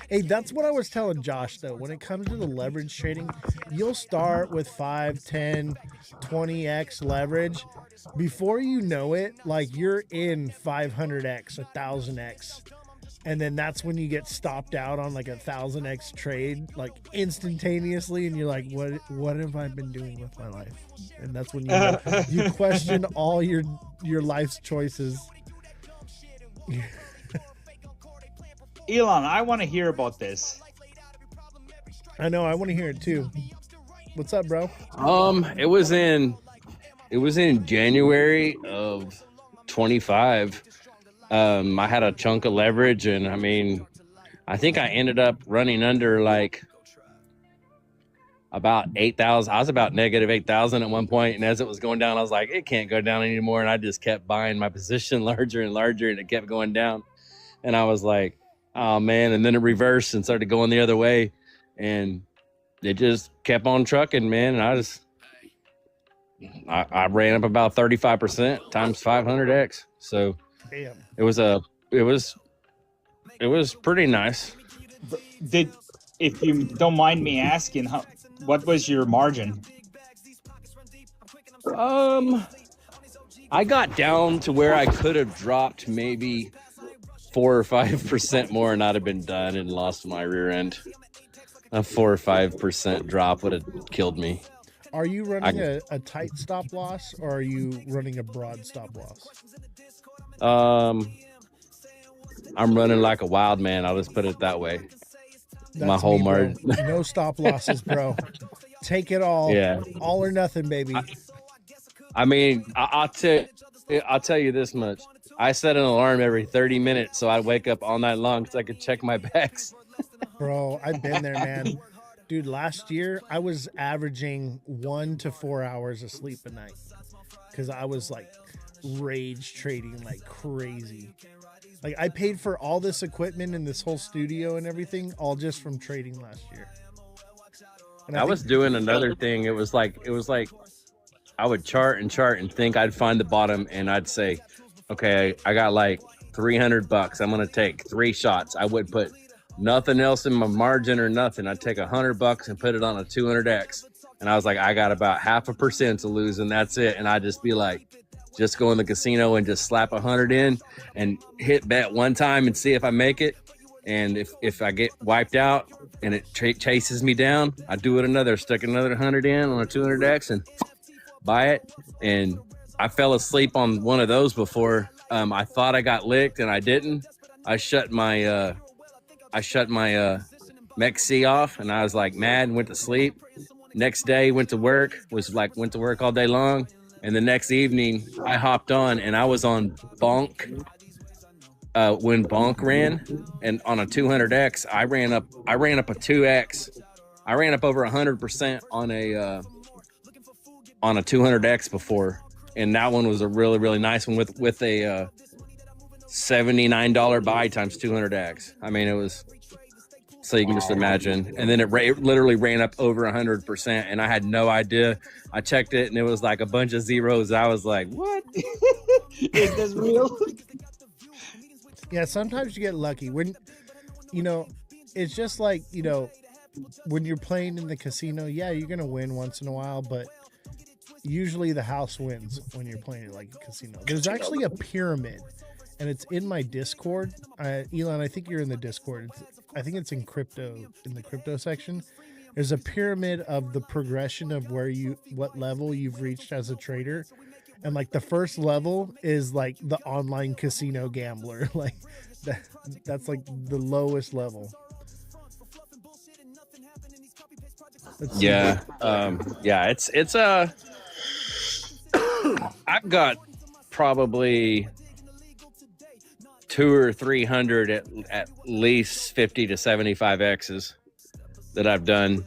Hey, that's what I was telling Josh, though. When it comes to the leverage trading, you'll start with 5, 10, 20X leverage. Before you know it, like, you're in 500X, 1,000X. And then that's when you get stopped out on like a 1,000X trade, like instantaneously, and you're like, what have I been doing with my life? And that's when you question all your life's choices. Elon, I want to hear about this. I know, I want to hear it too. What's up, bro? It was in January of 25. I had a chunk of leverage, and I mean, I think I ended up running under like about 8,000. I was about negative 8,000 at one point, and as it was going down, I was like, it can't go down anymore, and I just kept buying my position larger and larger, and it kept going down, and I was like, oh man, and then it reversed and started going the other way, and it just kept on trucking, man, and I ran up about 35% times 500x. So damn, it was pretty nice. If you don't mind me asking, what was your margin? I got down to where I could have dropped maybe 4 or 5% more, and I'd have been done and lost my rear end. A 4 or 5% drop would have killed me. Are you running a tight stop loss, or are you running a broad stop loss? I'm running like a wild man. I'll just put it that way. That's my whole margin. No stop losses, bro. Take it all. Yeah. All or nothing, baby. I mean, I'll tell you this much. I set an alarm every 30 minutes so I'd wake up all night long so I could check my backs. Bro, I've been there, man. Dude, last year I was averaging 1 to 4 hours of sleep a night because I was like rage trading like crazy. Like I paid for all this equipment and this whole studio and everything all just from trading last year. And I was doing another thing. It was like I would chart and think I'd find the bottom, and I'd say, okay, I got like $300. I'm gonna take 3 shots. I would put nothing else in my margin or nothing. I'd take $100 and put it on a 200x, and I was like, I got about 0.5% to lose, and that's it. And I'd just be like, just go in the casino and just slap 100 in and hit bet one time and see if I make it. And if I get wiped out and it chases me down, I do it stick another 100 in on a 200x and buy it. And I fell asleep on one of those before. I thought I got licked and I didn't. I shut my MEC off, and I was like mad and went to sleep. Next day, went to work all day long. And the next evening, I hopped on, and I was on Bonk when Bonk ran, and on a 200x, I ran up a 2x. I ran up over 100% on a 200x before, and that one was a really, really nice one with a $79 buy times 200x. I mean, it was. So you can just imagine. And then it literally ran up over 100%, and I had no idea. I checked it, and it was like a bunch of zeros. I was like, what? Is this real? Yeah, sometimes you get lucky. When, it's just like, when you're playing in the casino, yeah, you're going to win once in a while, but usually the house wins when you're playing like a casino. There's actually a pyramid, and it's in my Discord. Elon, I think you're in the Discord. I think it's in the crypto section. There's a pyramid of the progression of what level you've reached as a trader. And like the first level is like the online casino gambler. Like that's like the lowest level. Yeah. It's I've got probably 200 or 300 at least 50 to 75 X's that I've done.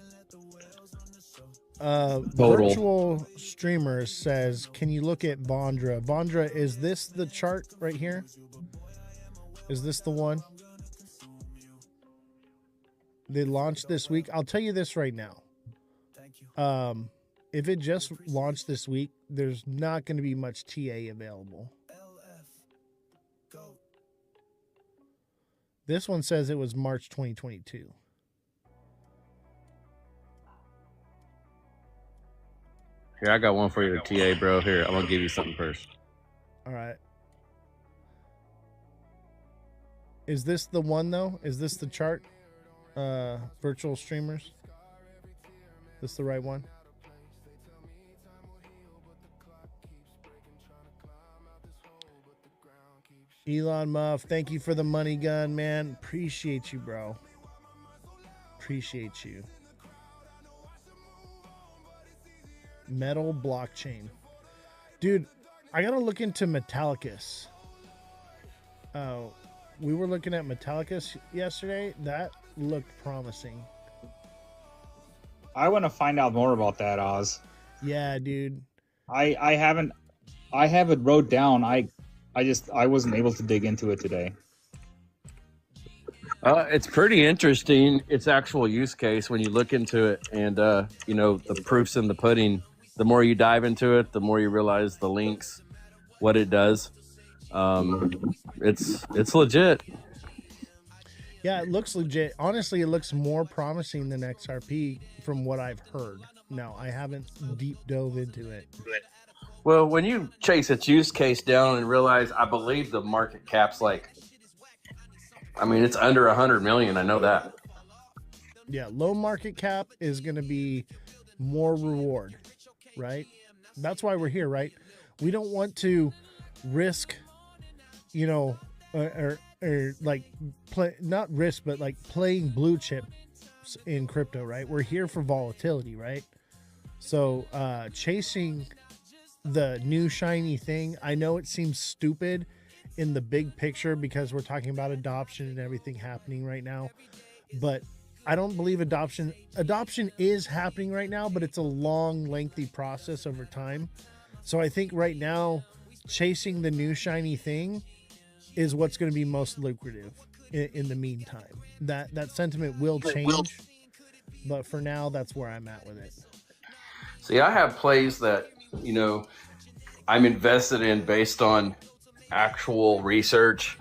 Virtual Streamer says, can you look at Bondra? Bondra, is this the chart right here? Is this the one? They launched this week. I'll tell you this right now. If it just launched this week, there's not going to be much TA available. This one says it was March 2022. Here, I got one for you, TA, bro. Here, I'm gonna give you something first. All right. Is this the one though? Is this the chart? Virtual streamers. This the right one? Elon Muff, thank you for the money gun, man. Appreciate you, bro. Appreciate you. Metal blockchain. Dude, I gotta look into Metallicus. We were looking at Metallicus yesterday. That looked promising. I want to find out more about that, Oz. Yeah, dude. I have it wrote down. I wasn't able to dig into it today. It's pretty interesting. Its actual use case when you look into it, and the proofs in the pudding. The more you dive into it, the more you realize the links, what it does. It's legit. Yeah, it looks legit. Honestly, it looks more promising than XRP from what I've heard. No, I haven't deep dove into it. Well, when you chase its use case down and realize, I believe the market cap's it's under 100 million. I know that. Yeah, low market cap is going to be more reward, right? That's why we're here, right? We don't want to risk, not risk, but like playing blue chips in crypto, right? We're here for volatility, right? So chasing the new shiny thing, I know it seems stupid in the big picture because we're talking about adoption and everything happening right now, but I don't believe adoption is happening right now, but it's a long, lengthy process over time. So I think right now chasing the new shiny thing is what's going to be most lucrative in the meantime. That sentiment will change, but for now, that's where I'm at with it. See, I have plays that, I'm invested in based on actual research.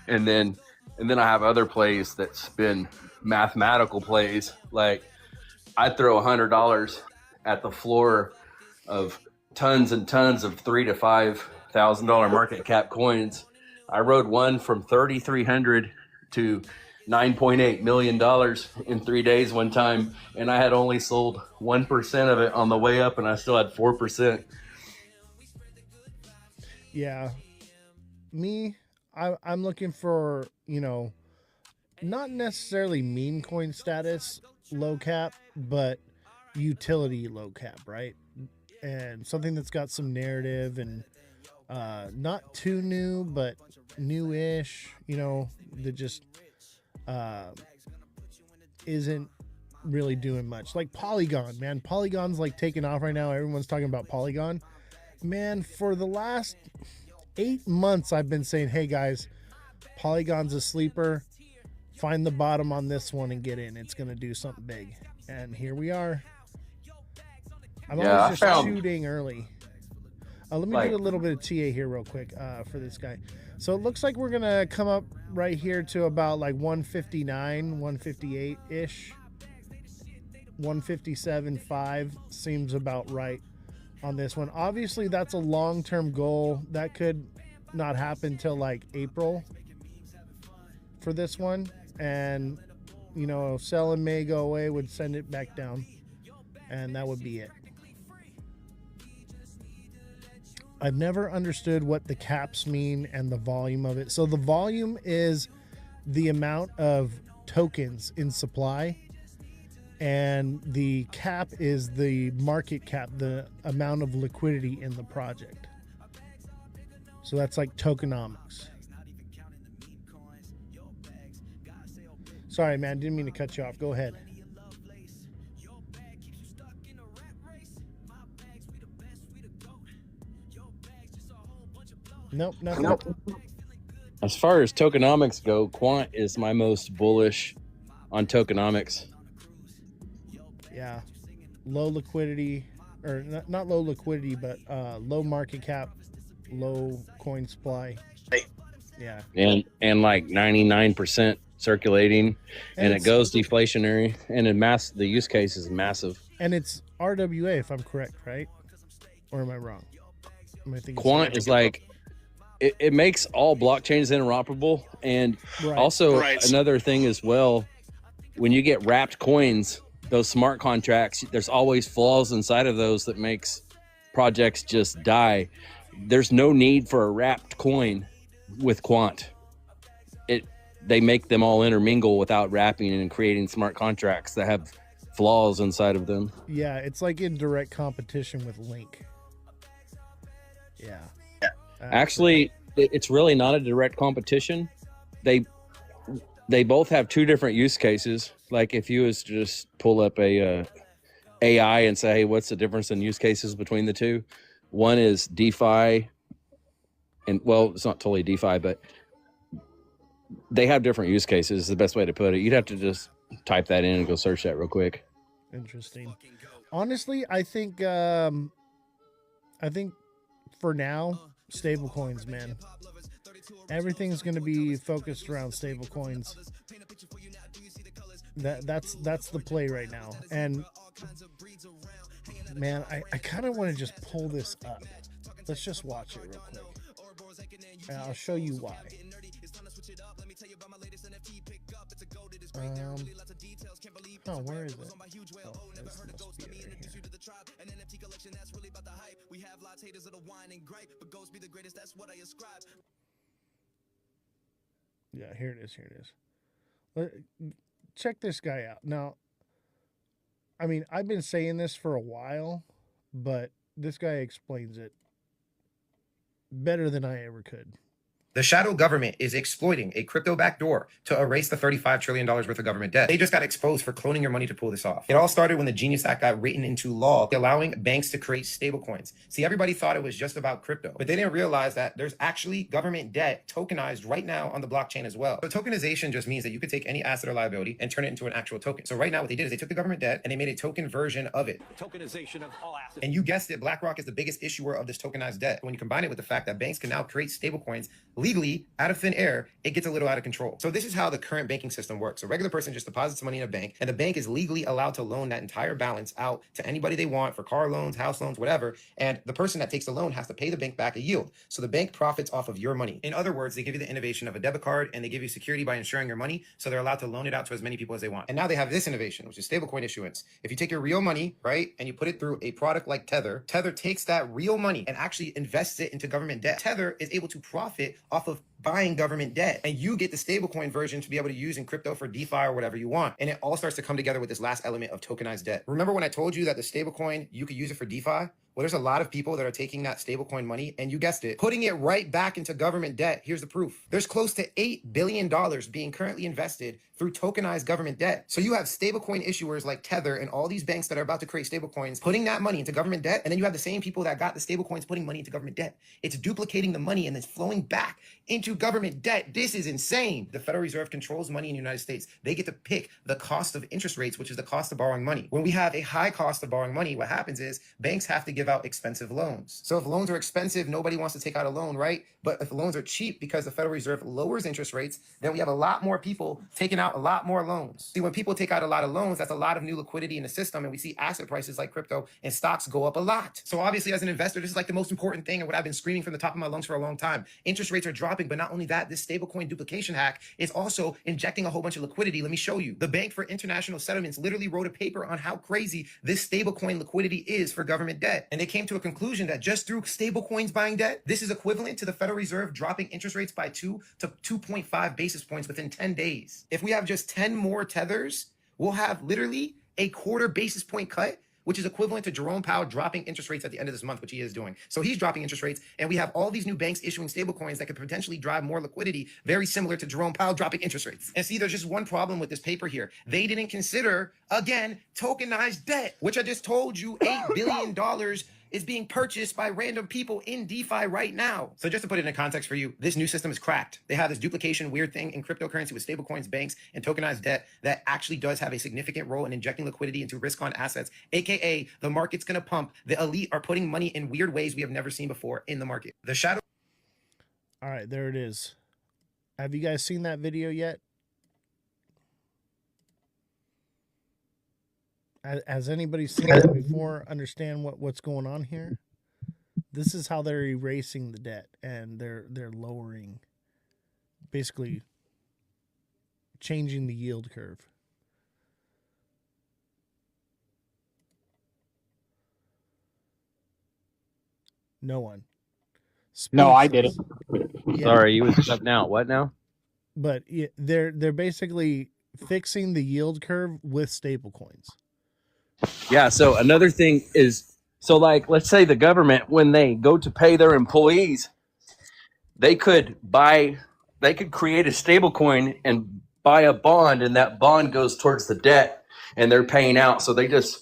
And then I have other plays that's been mathematical plays. Like I throw $100 at the floor of tons and tons of $3,000 to $5,000 market cap coins. I rode one from 3,300 to $9.8 million in 3 days one time, and I had only sold 1% of it on the way up, and I still had 4%. Yeah, I'm looking for not necessarily meme coin status low cap, but utility low cap, right? And something that's got some narrative and not too new, but newish, that just isn't really doing much. Like Polygon, man. Polygon's like taking off right now. Everyone's talking about Polygon. Man, for the last 8 months, I've been saying, hey guys, Polygon's a sleeper. Find the bottom on this one and get in. It's going to do something big. And here we are. I'm always just shooting early. Let me do a little bit of TA here real quick for this guy. So it looks like we're going to come up right here to about like 159, 158-ish. 157.5 seems about right on this one. Obviously, that's a long-term goal. That could not happen till like April for this one. And, sell and may go away would send it back down. And that would be it. I've never understood what the caps mean and the volume of it. So the volume is the amount of tokens in supply, and the cap is the market cap, the amount of liquidity in the project. So that's like tokenomics. Sorry, man, didn't mean to cut you off. Go ahead. Nope, nothing. Nope. As far as tokenomics go, Quant is my most bullish on tokenomics. Yeah, low liquidity, or not low liquidity, but low market cap, low coin supply. Yeah, and like 99% circulating, and it goes deflationary, and the use case is massive. And it's RWA, if I'm correct, right? Or am I wrong? Quant is like, it makes all blockchains interoperable, and also another thing as well, when you get wrapped coins, those smart contracts, there's always flaws inside of those that makes projects just die. There's no need for a wrapped coin with quant. They make them all intermingle without wrapping and creating smart contracts that have flaws inside of them. Yeah, it's like in direct competition with Link. Yeah. Actually, it's really not a direct competition. They both have two different use cases. Like if you was to just pull up a AI and say, hey, what's the difference in use cases between the two? One is DeFi, and well, it's not totally DeFi, but they have different use cases, is the best way to put it. You'd have to just type that in and go search that real quick. Interesting. Honestly, I think for now, stable coins, man. Everything's going to be focused around stable coins. That's the play right now. And man, I kind of want to just pull this up. Let's just watch it real quick. And I'll show you why. Oh, where is it? Oh, this must be it right here. Yeah, here it is. Here it is. Check this guy out. Now, I mean, I've been saying this for a while, but this guy explains it better than I ever could. The shadow government is exploiting a crypto backdoor to erase the $35 trillion worth of government debt. They just got exposed for cloning your money to pull this off. It all started when the Genius Act got written into law, allowing banks to create stablecoins. See, everybody thought it was just about crypto, but they didn't realize that there's actually government debt tokenized right now on the blockchain as well. So tokenization just means that you could take any asset or liability and turn it into an actual token. So right now what they did is they took the government debt and they made a token version of it. Tokenization of all assets. And you guessed it, BlackRock is the biggest issuer of this tokenized debt. When you combine it with the fact that banks can now create stablecoins legally out of thin air, it gets a little out of control. So this is how the current banking system works. A regular person just deposits money in a bank, and the bank is legally allowed to loan that entire balance out to anybody they want for car loans, house loans, whatever. And the person that takes the loan has to pay the bank back a yield. So the bank profits off of your money. In other words, they give you the innovation of a debit card, and they give you security by insuring your money. So they're allowed to loan it out to as many people as they want. And now they have this innovation, which is stablecoin issuance. If you take your real money, right, and you put it through a product like Tether, Tether takes that real money and actually invests it into government debt. Tether is able to profit off of buying government debt, and you get the stablecoin version to be able to use in crypto for DeFi or whatever you want. And it all starts to come together with this last element of tokenized debt. Remember when I told you that the stablecoin, you could use it for DeFi? Well, there's a lot of people that are taking that stablecoin money, and you guessed it, putting it right back into government debt. Here's the proof. There's close to $8 billion being currently invested through tokenized government debt. So you have stablecoin issuers like Tether and all these banks that are about to create stablecoins, putting that money into government debt, and then you have the same people that got the stablecoins putting money into government debt. It's duplicating the money and it's flowing back into government debt. This is insane. The Federal Reserve controls money in the United States. They get to pick the cost of interest rates, which is the cost of borrowing money. When we have a high cost of borrowing money, what happens is banks have to give out expensive loans. So if loans are expensive, nobody wants to take out a loan, right? But if loans are cheap because the Federal Reserve lowers interest rates, then we have a lot more people taking out a lot more loans. See, when people take out a lot of loans, that's a lot of new liquidity in the system, and we see asset prices like crypto and stocks go up a lot. So obviously, as an investor, this is like the most important thing and what I've been screaming from the top of my lungs for a long time. Interest rates are dropping, but not only that, this stablecoin duplication hack is also injecting a whole bunch of liquidity. Let me show you. The Bank for International Settlements literally wrote a paper on how crazy this stablecoin liquidity is for government debt. And they came to a conclusion that just through stablecoins buying debt, this is equivalent to the Federal Reserve dropping interest rates by 2 to 2.5 basis points within 10 days. If we have just 10 more tethers, we'll have literally a quarter basis point cut, which is equivalent to Jerome Powell dropping interest rates at the end of this month, which he is doing. So he's dropping interest rates, and we have all these new banks issuing stablecoins that could potentially drive more liquidity, very similar to Jerome Powell dropping interest rates. And see, there's just one problem with this paper here. They didn't consider, again, tokenized debt, which I just told you $8 billion is being purchased by random people in DeFi right now. So just to put it in context for you, this new system is cracked. They have this duplication weird thing in cryptocurrency with stablecoins, banks, and tokenized debt that actually does have a significant role in injecting liquidity into risk-on assets, aka the market's gonna pump. The elite are putting money in weird ways we have never seen before in the market. The shadow. All right, there it is. Have you guys seen that video yet? Has anybody seen it before? Understand what's going on here? This is how they're erasing the debt, and they're lowering, basically changing the yield curve. No one. No, I did it. Yeah. Sorry, you was cutting out. What now? But they're basically fixing the yield curve with stable coins. Yeah. So another thing is, so like, let's say the government, when they go to pay their employees, they could create a stable coin and buy a bond, and that bond goes towards the debt, and they're paying out. So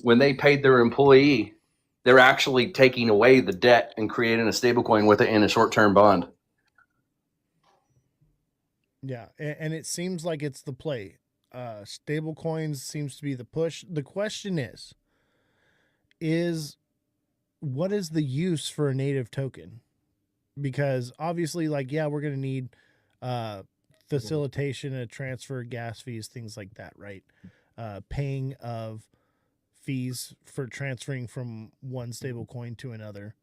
when they paid their employee, they're actually taking away the debt and creating a stable coin with it in a short-term bond. Yeah, and it seems like it's the play. Stable coins seems to be the push. The question is what is the use for a native token? Because obviously, like, yeah, we're going to need facilitation and transfer, gas fees, things like that, right? Paying of fees for transferring from one stable coin to another,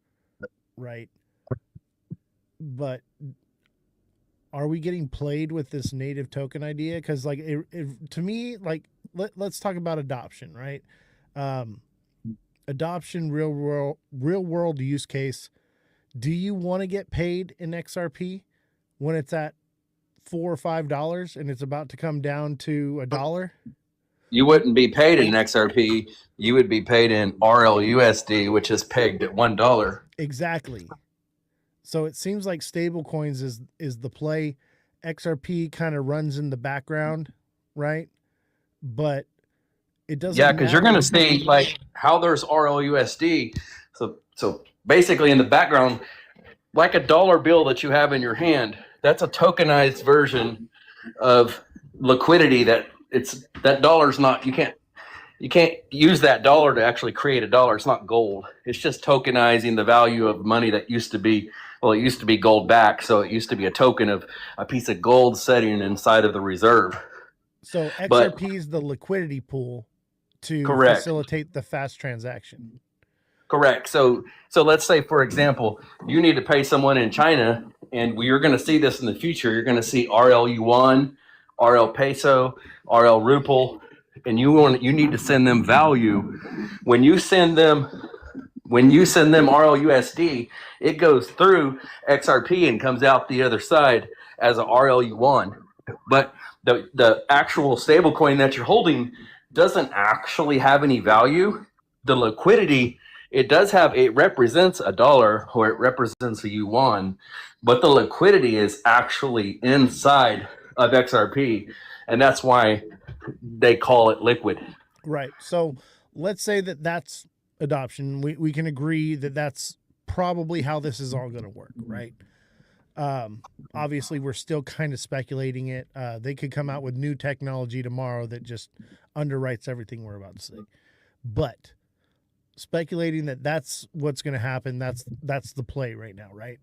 right? But are we getting played with this native token idea? Because, like, to me, like, let's talk about adoption, right? Adoption, real world use case. Do you want to get paid in XRP when it's at $4 or $5 and it's about to come down to $1? You wouldn't be paid in XRP. You would be paid in RLUSD, which is pegged at $1. Exactly. So it seems like stable coins is the play. XRP kind of runs in the background, right? But it doesn't. Yeah, because you're going to see like how there's RLUSD. So basically in the background, like a dollar bill that you have in your hand, that's a tokenized version of liquidity. That dollar's not. You can't use that dollar to actually create a dollar. It's not gold. It's just tokenizing the value of money that used to be. Well, it used to be gold back, so it used to be a token of a piece of gold sitting inside of the reserve. So XRP is the liquidity pool to facilitate the fast transaction. Correct. So let's say, for example, you need to pay someone in China, and we're going to see this in the future. You're going to see RL Yuan, RL Peso, RL Ruble, and you need to send them value. When you send them RL USD, it goes through XRP and comes out the other side as a RL Yuan. But the actual stable coin that you're holding doesn't actually have any value. The liquidity, it represents a dollar or it represents a yuan, but the liquidity is actually inside of XRP, and that's why they call it liquid. Right. So let's say that's adoption. We can agree that that's probably how this is all going to work, right? Obviously, we're still kind of speculating it. They could come out with new technology tomorrow that just underwrites everything we're about to say. But speculating that that's what's going to happen, that's the play right now, right?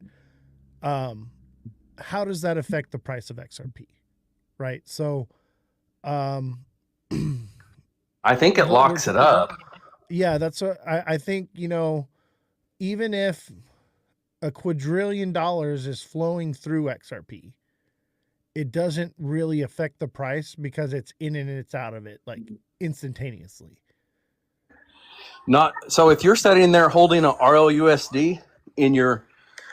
How does that affect the price of XRP, right? So I think it locks it up. Yeah, that's what I think, even if $1 quadrillion is flowing through XRP, it doesn't really affect the price because it's in and it's out of it, like, instantaneously. Not so. If you're sitting there holding a RLUSD in your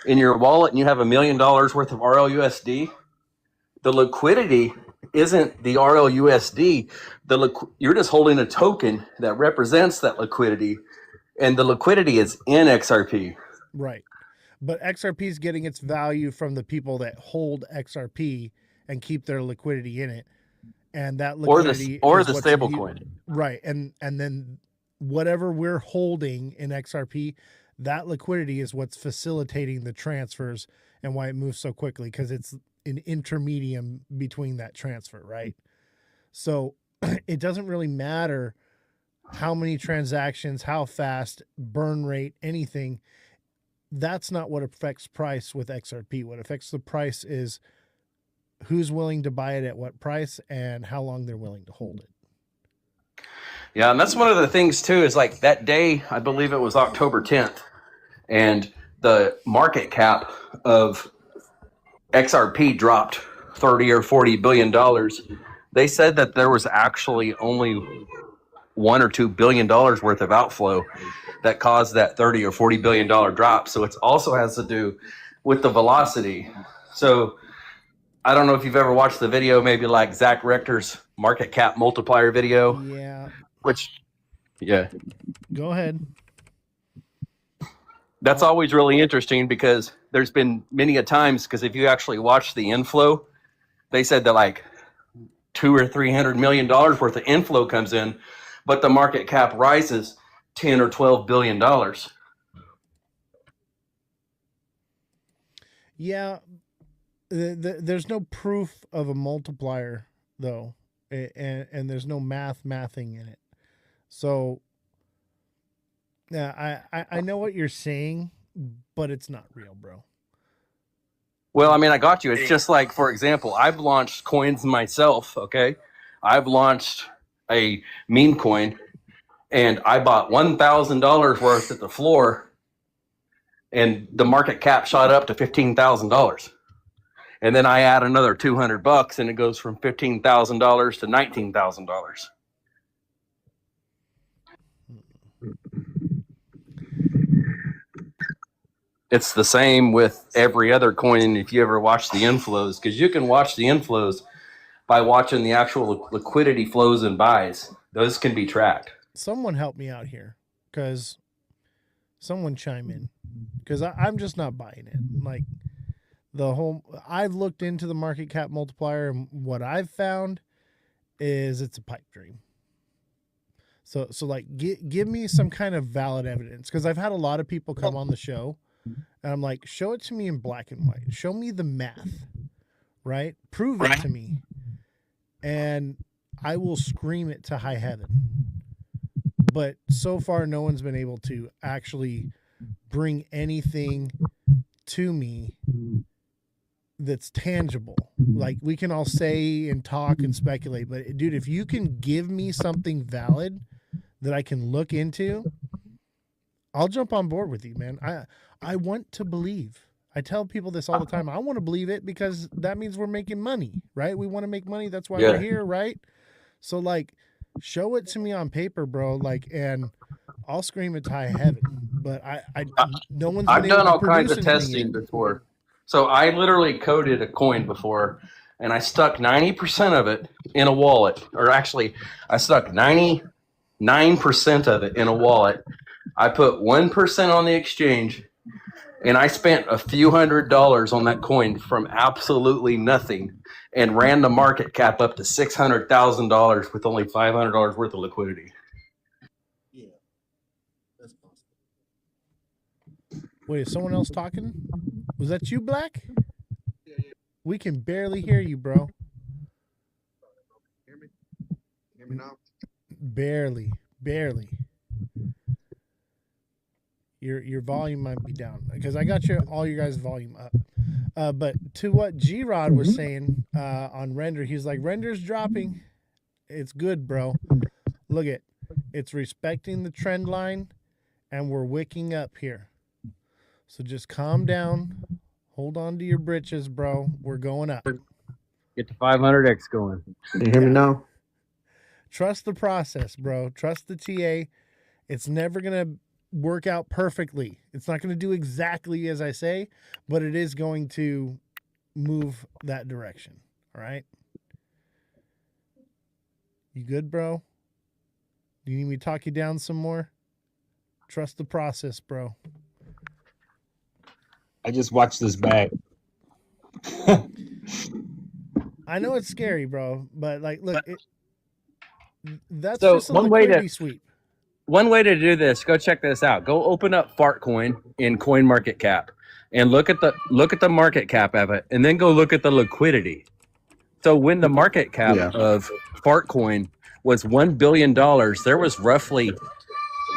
wallet and you have $1 million worth of RLUSD, the liquidity isn't the RLUSD. You're just holding a token that represents that liquidity, and the liquidity is in XRP. Right. But XRP is getting its value from the people that hold XRP and keep their liquidity in it, and that liquidity or the stable coin. Right. And then whatever we're holding in XRP, that liquidity is what's facilitating the transfers and why it moves so quickly, because it's an intermedium between that transfer, right? So it doesn't really matter how many transactions, how fast, burn rate, anything. That's not what affects price with XRP. What affects the price is who's willing to buy it at what price and how long they're willing to hold it. Yeah, and that's one of the things too, is like that day, I believe it was October 10th, and the market cap of XRP dropped $30 or $40 billion. They said that there was actually only $1 or $2 billion worth of outflow that caused that $30 or $40 billion drop. So it also has to do with the velocity. So I don't know if you've ever watched the video, maybe like Zach Rector's market cap multiplier video. Yeah. Yeah. Go ahead. That's always really interesting because there's been many a times, because if you actually watch the inflow, they said that like $200 or $300 million worth of inflow comes in, but the market cap rises $10 or $12 billion. Yeah. There's no proof of a multiplier though, and there's no mathing in it. So yeah, I know what you're saying, but it's not real, bro. Well, I mean, I got you. It's just like, for example, I've launched coins myself, okay? I've launched a meme coin, and I bought $1,000 worth at the floor, and the market cap shot up to $15,000. And then I add another $200, and it goes from $15,000 to $19,000. It's the same with every other coin if you ever watch the inflows, because you can watch the inflows by watching the actual liquidity flows and buys. Those can be tracked. Someone help me out here, because someone chime in, because I'm just not buying it. Like I've looked into the market cap multiplier, and what I've found is it's a pipe dream. So like give me some kind of valid evidence, because I've had a lot of people come on the show. And I'm like, show it to me in black and white. Show me the math, right? Prove it to me. And I will scream it to high heaven. But so far, no one's been able to actually bring anything to me that's tangible. Like, we can all say and talk and speculate, but dude, if you can give me something valid that I can look into, I'll jump on board with you, man. I want to believe. I tell people this all the time. I want to believe it because that means we're making money, right? We want to make money. That's why we're here, right? So, like, show it to me on paper, bro. Like, and I'll scream it to high heaven. But no one's. I've done all kinds of testing before. So I literally coded a coin before, and I stuck 90% of it in a wallet, or actually, I stuck 99% of it in a wallet. I put 1% on the exchange, and I spent a few $100s on that coin from absolutely nothing, and ran the market cap up to $600,000 with only $500 worth of liquidity. Yeah, that's possible. Wait, is someone else talking? Was that you, Black? Yeah. We can barely hear you, bro. Hear me now? Barely. Your volume might be down, because I got all your guys' volume up. But to what G-Rod was saying on Render, he's like, Render's dropping. It's good, bro. Look it's respecting the trend line, and we're wicking up here. So just calm down. Hold on to your britches, bro. We're going up. Get the 500X going. Can you hear me now? Trust the process, bro. Trust the TA. It's never going to work out perfectly. It's not going to do exactly as I say, but it is going to move that direction. All right. You good, bro? Do you need me to talk you down some more? Trust the process, bro. I just watched this back. I know it's scary, bro, but like, look, that's so just a liquidity sweep. One way to do this, go check this out. Go open up Fartcoin in CoinMarketCap and look at the market cap of it, and then go look at the liquidity. So when the market cap of Fartcoin was $1 billion, there was roughly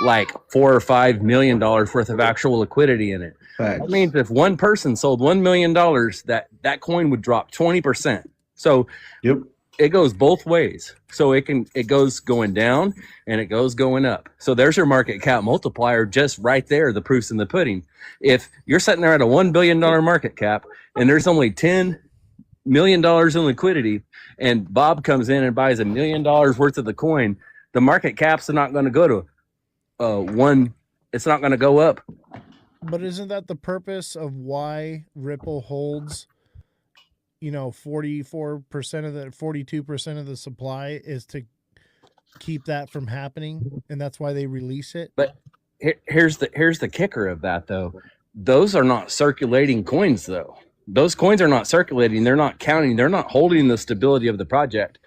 like $4 or $5 million worth of actual liquidity in it. That means if one person sold $1 million, that coin would drop 20%. So it goes both ways. So it goes going down and it goes going up. So there's your market cap multiplier just right there. The proof's in the pudding. If you're sitting there at a $1 billion market cap and there's only $10 million in liquidity, and Bob comes in and buys $1 million worth of the coin, the market cap's not going to go to one. It's not going to go up. But isn't that the purpose of why Ripple holds 44% of the 42% of the supply is to keep that from happening, and that's why they release it. But here's the kicker of that, though. Those are not circulating coins, though. Those coins are not circulating. They're not counting. They're not holding the stability of the project.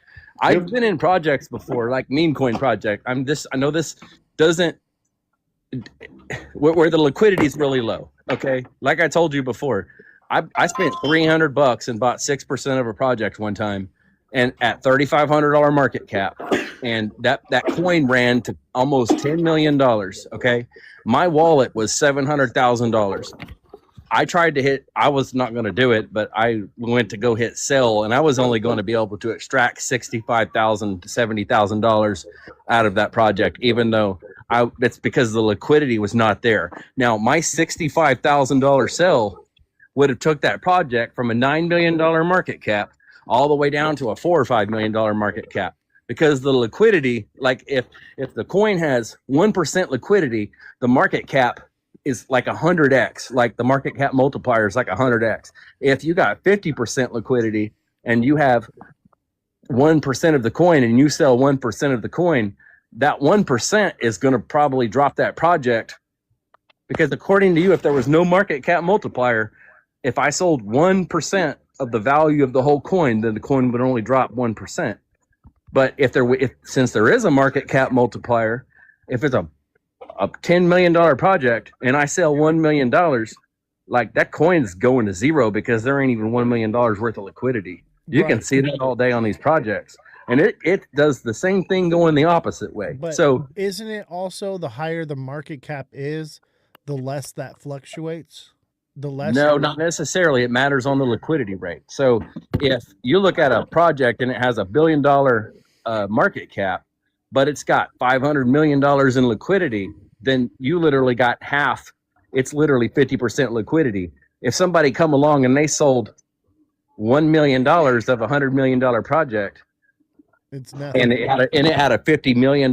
I've been in projects before, like meme coin project. I know this doesn't where the liquidity is really low. Okay, like I told you before, I spent $300 and bought 6% of a project one time, and at $3,500 market cap, and that coin ran to almost $10 million. Okay, my wallet was $700,000. I tried to hit, I was not going to do it, but I went to go hit sell, and I was only going to be able to extract $65,000 to $70,000 out of that project, even though it's because the liquidity was not there. Now, my $65,000 sell would have took that project from a $9 million market cap all the way down to a $4 or $5 million market cap, because the liquidity, like if the coin has 1% liquidity, the market cap is like 100x, like the market cap multiplier is like 100x. If you got 50% liquidity and you have 1% of the coin and you sell 1% of the coin, that 1% is going to probably drop that project, because according to you, if there was no market cap multiplier, if I sold 1% of the value of the whole coin, then the coin would only drop 1%. But since there is a market cap multiplier, if it's a $10 million project and I sell $1 million, like that coin's going to zero, because there ain't even $1 million worth of liquidity. You can see that all day on these projects. And it does the same thing going the opposite way. But so isn't it also the higher the market cap is, the less that fluctuates? No, not necessarily. It matters on the liquidity rate. So if you look at a project and it has $1 billion market cap, but it's got $500 million in liquidity, then you literally got half. It's literally 50% liquidity. If somebody come along and they sold $1 million of a $100 million project, it's nothing. And it had a $50 million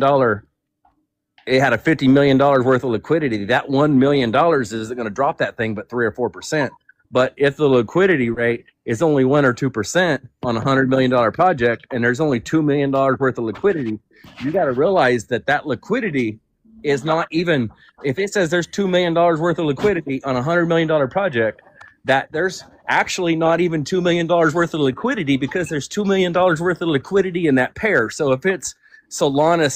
worth of liquidity, that $1 million isn't going to drop that thing but 3 or 4%. But if the liquidity rate is only 1 or 2% on a $100 million project, and there's only $2 million worth of liquidity, you got to realize that liquidity is not even, if it says there's $2 million worth of liquidity on a $100 million project, that there's actually not even $2 million worth of liquidity, because there's $2 million worth of liquidity in that pair. So if it's Solana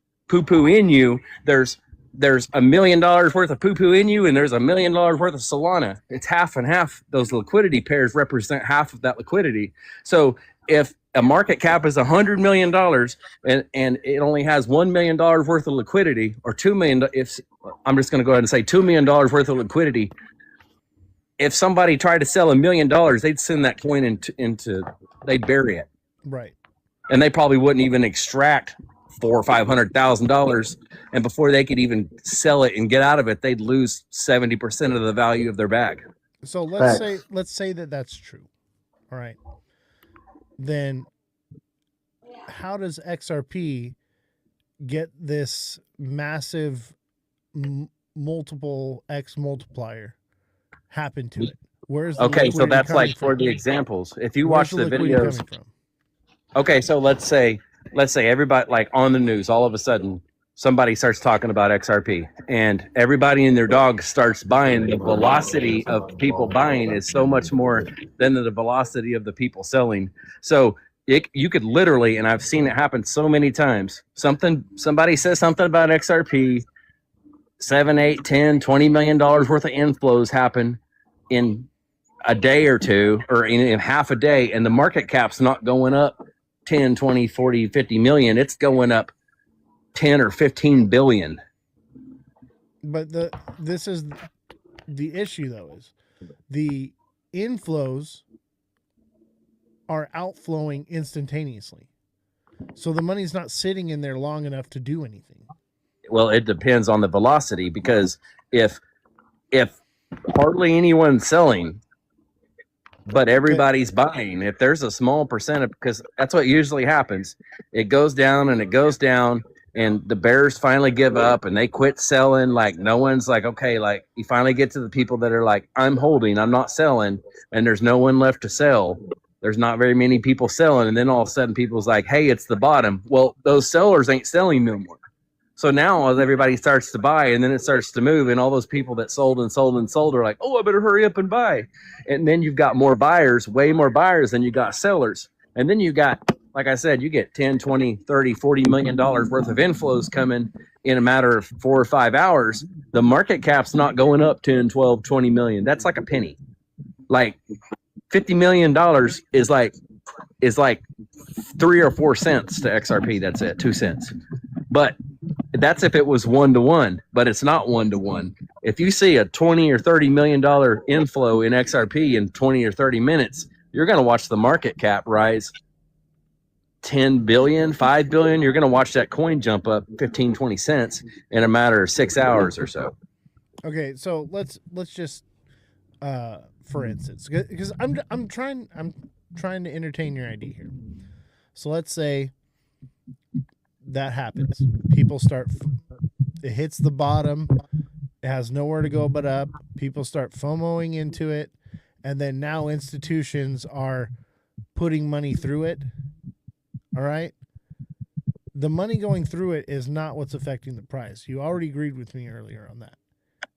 / poo-poo Inu, there's $1 million worth of poo-poo Inu and there's $1 million worth of Solana. It's half and half. Those liquidity pairs represent half of that liquidity. So if a market cap is $100 million and it only has $1 million worth of liquidity, or $2 million, if I'm just going to go ahead and say $2 million worth of liquidity, if somebody tried to sell $1 million, they'd send that coin into they'd bury it. Right. And they probably wouldn't even extract $400,000 or $500,000, and before they could even sell it and get out of it, they'd lose 70% of the value of their bag. So let's say that that's true. All right. Then how does XRP get this massive multiple X multiplier happen to it? Where's the okay? So that's like from? For the examples. If you watch the videos, okay. So let's say everybody, like on the news, all of a sudden somebody starts talking about XRP, and everybody and their dog starts buying. The velocity of people buying is so much more than the velocity of the people selling. So you could literally, and I've seen it happen so many times. Somebody says something about XRP, 7, 8, 10, $20 million worth of inflows happen in a day or two, or in half a day, and the market cap's not going up 10, 20, 40, 50 million. It's going up 10 or 15 billion. But this is the issue, though, is the inflows are outflowing instantaneously. So the money's not sitting in there long enough to do anything. Well, it depends on the velocity, because if hardly anyone's selling, but everybody's buying, if there's a small percent of, because that's what usually happens. It goes down and it goes down, and the bears finally give up and they quit selling. Like no one's like, okay, like you finally get to the people that are like, I'm holding, I'm not selling, and there's no one left to sell. There's not very many people selling, and then all of a sudden people's like, hey, it's the bottom. Well, those sellers ain't selling no more. So now as everybody starts to buy, and then it starts to move, and all those people that sold are like, oh, I better hurry up and buy. And then you've got more buyers, way more buyers than you got sellers. And then you got, like I said, you get 10, 20, 30, $40 million worth of inflows coming in a matter of 4 or 5 hours. The market cap's not going up 10, 12, 20 million. That's like a penny. Like $50 million is like 3 or 4 cents to XRP. That's it, 2 cents. But that's if it was 1-to-1, but it's not 1-to-1. If you see a 20 or $30 million inflow in XRP in 20 or 30 minutes, you're going to watch the market cap rise 10 billion, 5 billion. You're going to watch that coin jump up 15, 20 cents in a matter of 6 hours or so. Okay, so let's just for instance, because I'm trying to entertain your idea here. So let's say that happens. People start, it hits the bottom, it has nowhere to go but up. People start FOMOing into it, and then now institutions are putting money through it. All right, the money going through it is not what's affecting the price. You already agreed with me earlier on that.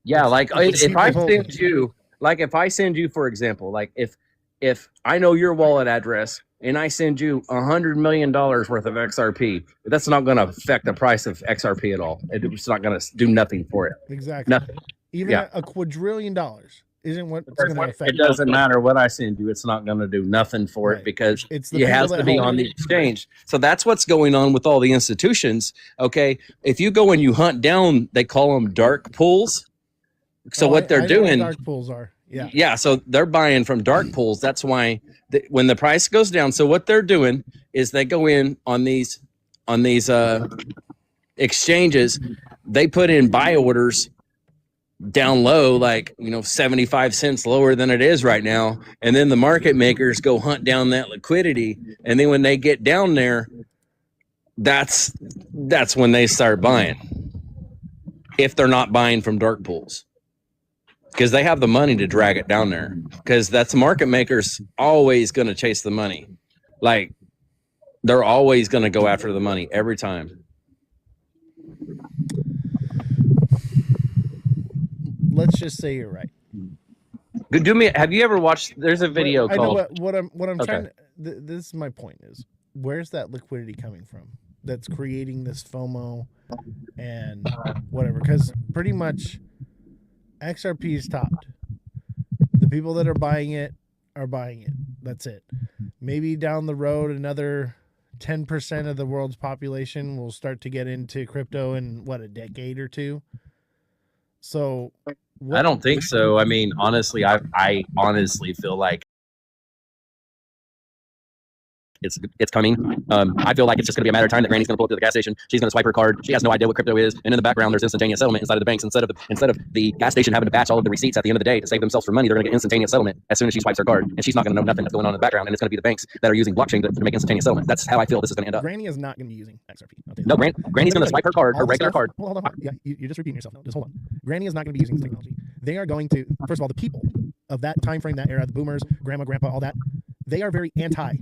Yeah, like if I send you, for example, like if I know your wallet address and I send you $100 million worth of XRP, that's not going to affect the price of XRP at all. It's not going to do nothing for it. Exactly. Nothing. Even a quadrillion dollars isn't what's going to affect it. Doesn't matter what I send you. It's not going to do nothing for it because it has to be on the exchange. So that's what's going on with all the institutions. Okay. If you go and you hunt down, they call them dark pools. So what they're doing, dark pools are. Yeah. Yeah. So they're buying from dark pools. That's why when the price goes down. So what they're doing is they go in on these exchanges. They put in buy orders down low, like 75 cents lower than it is right now. And then the market makers go hunt down that liquidity. And then when they get down there, that's when they start buying. If they're not buying from dark pools. Because they have the money to drag it down there. Because that's market makers always going to chase the money. Like, they're always going to go after the money every time. Let's just say you're right. Have you ever watched? There's a video called. I know what I'm trying. This is my point. Is where's that liquidity coming from? That's creating this FOMO and whatever. Because pretty much. XRP is topped. The people that are buying it are buying it. That's it. Maybe down the road, another 10% of the world's population will start to get into crypto in a decade or two. So I don't think so. I mean, honestly, I honestly feel like it's coming. I feel like it's just going to be a matter of time that Granny's going to pull up to the gas station. She's going to swipe her card. She has no idea what crypto is. And in the background, there's instantaneous settlement inside of the banks. Instead of the gas station having to batch all of the receipts at the end of the day to save themselves for money, they're going to get instantaneous settlement as soon as she swipes her card. And she's not going to know nothing that's going on in the background. And it's going to be the banks that are using blockchain to make instantaneous settlement. That's how I feel this is going to end up. Granny is not going to be using XRP. No, Granny's going to swipe her card, her regular card. Hold on. Yeah, you're just repeating yourself. No, just hold on. Granny is not going to be using this technology. They are going to, first of all, the people of that time frame, that era, the boomers, grandma, grandpa, all that, they are very anti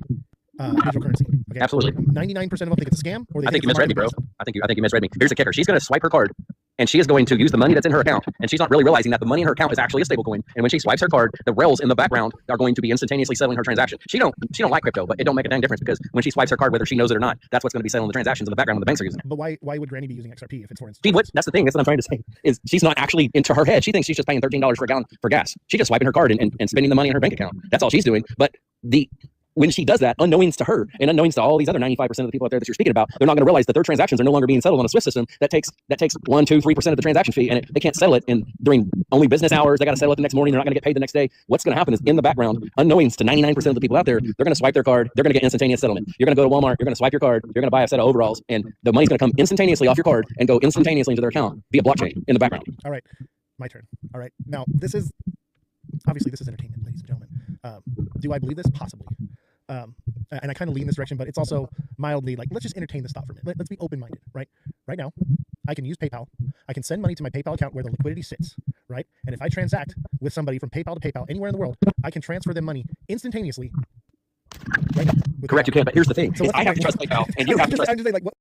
digital currency. Okay? Absolutely. 99% of them think it's a scam. Or I think you misread me, bro. I think you misread me. Here's the kicker. She's going to swipe her card, and she is going to use the money that's in her account, and she's not really realizing that the money in her account is actually a stable coin. And when she swipes her card, the rails in the background are going to be instantaneously settling her transaction. She don't like crypto, but it don't make a dang difference because when she swipes her card, whether she knows it or not, that's what's going to be settling the transactions in the background when the banks are using it. But why would Granny be using XRP if it's for instance? That's the thing. That's what I'm trying to say. Is she's not actually into her head. She thinks she's just paying $13 for a gallon for gas. She's just swiping her card and spending the money in her bank account. That's all she's doing. But when she does that, unknowns to her and unknowns to all these other 95% of the people out there that you're speaking about, they're not going to realize that their transactions are no longer being settled on a SWIFT system that takes 1, 2, 3% of the transaction fee, and they can't settle it during only business hours. They got to settle it the next morning. They're not going to get paid the next day. What's going to happen is in the background, unknowns to 99% of the people out there, they're going to swipe their card. They're going to get instantaneous settlement. You're going to go to Walmart. You're going to swipe your card. You're going to buy a set of overalls, and the money's going to come instantaneously off your card and go instantaneously into their account via blockchain in the background. All right, my turn. All right, now this is entertainment, ladies and gentlemen. Do I believe this? Possibly. And I kind of lean this direction, but it's also mildly like, let's just entertain this thought for a minute. Let's be open-minded, right? right now, I can use PayPal. I can send money to my PayPal account where the liquidity sits, right? And if I transact with somebody from PayPal to PayPal anywhere in the world, I can transfer them money instantaneously. Right now, correct, you can, but here's the thing: so I have to trust PayPal, and you have to trust. I'm just saying, like, what,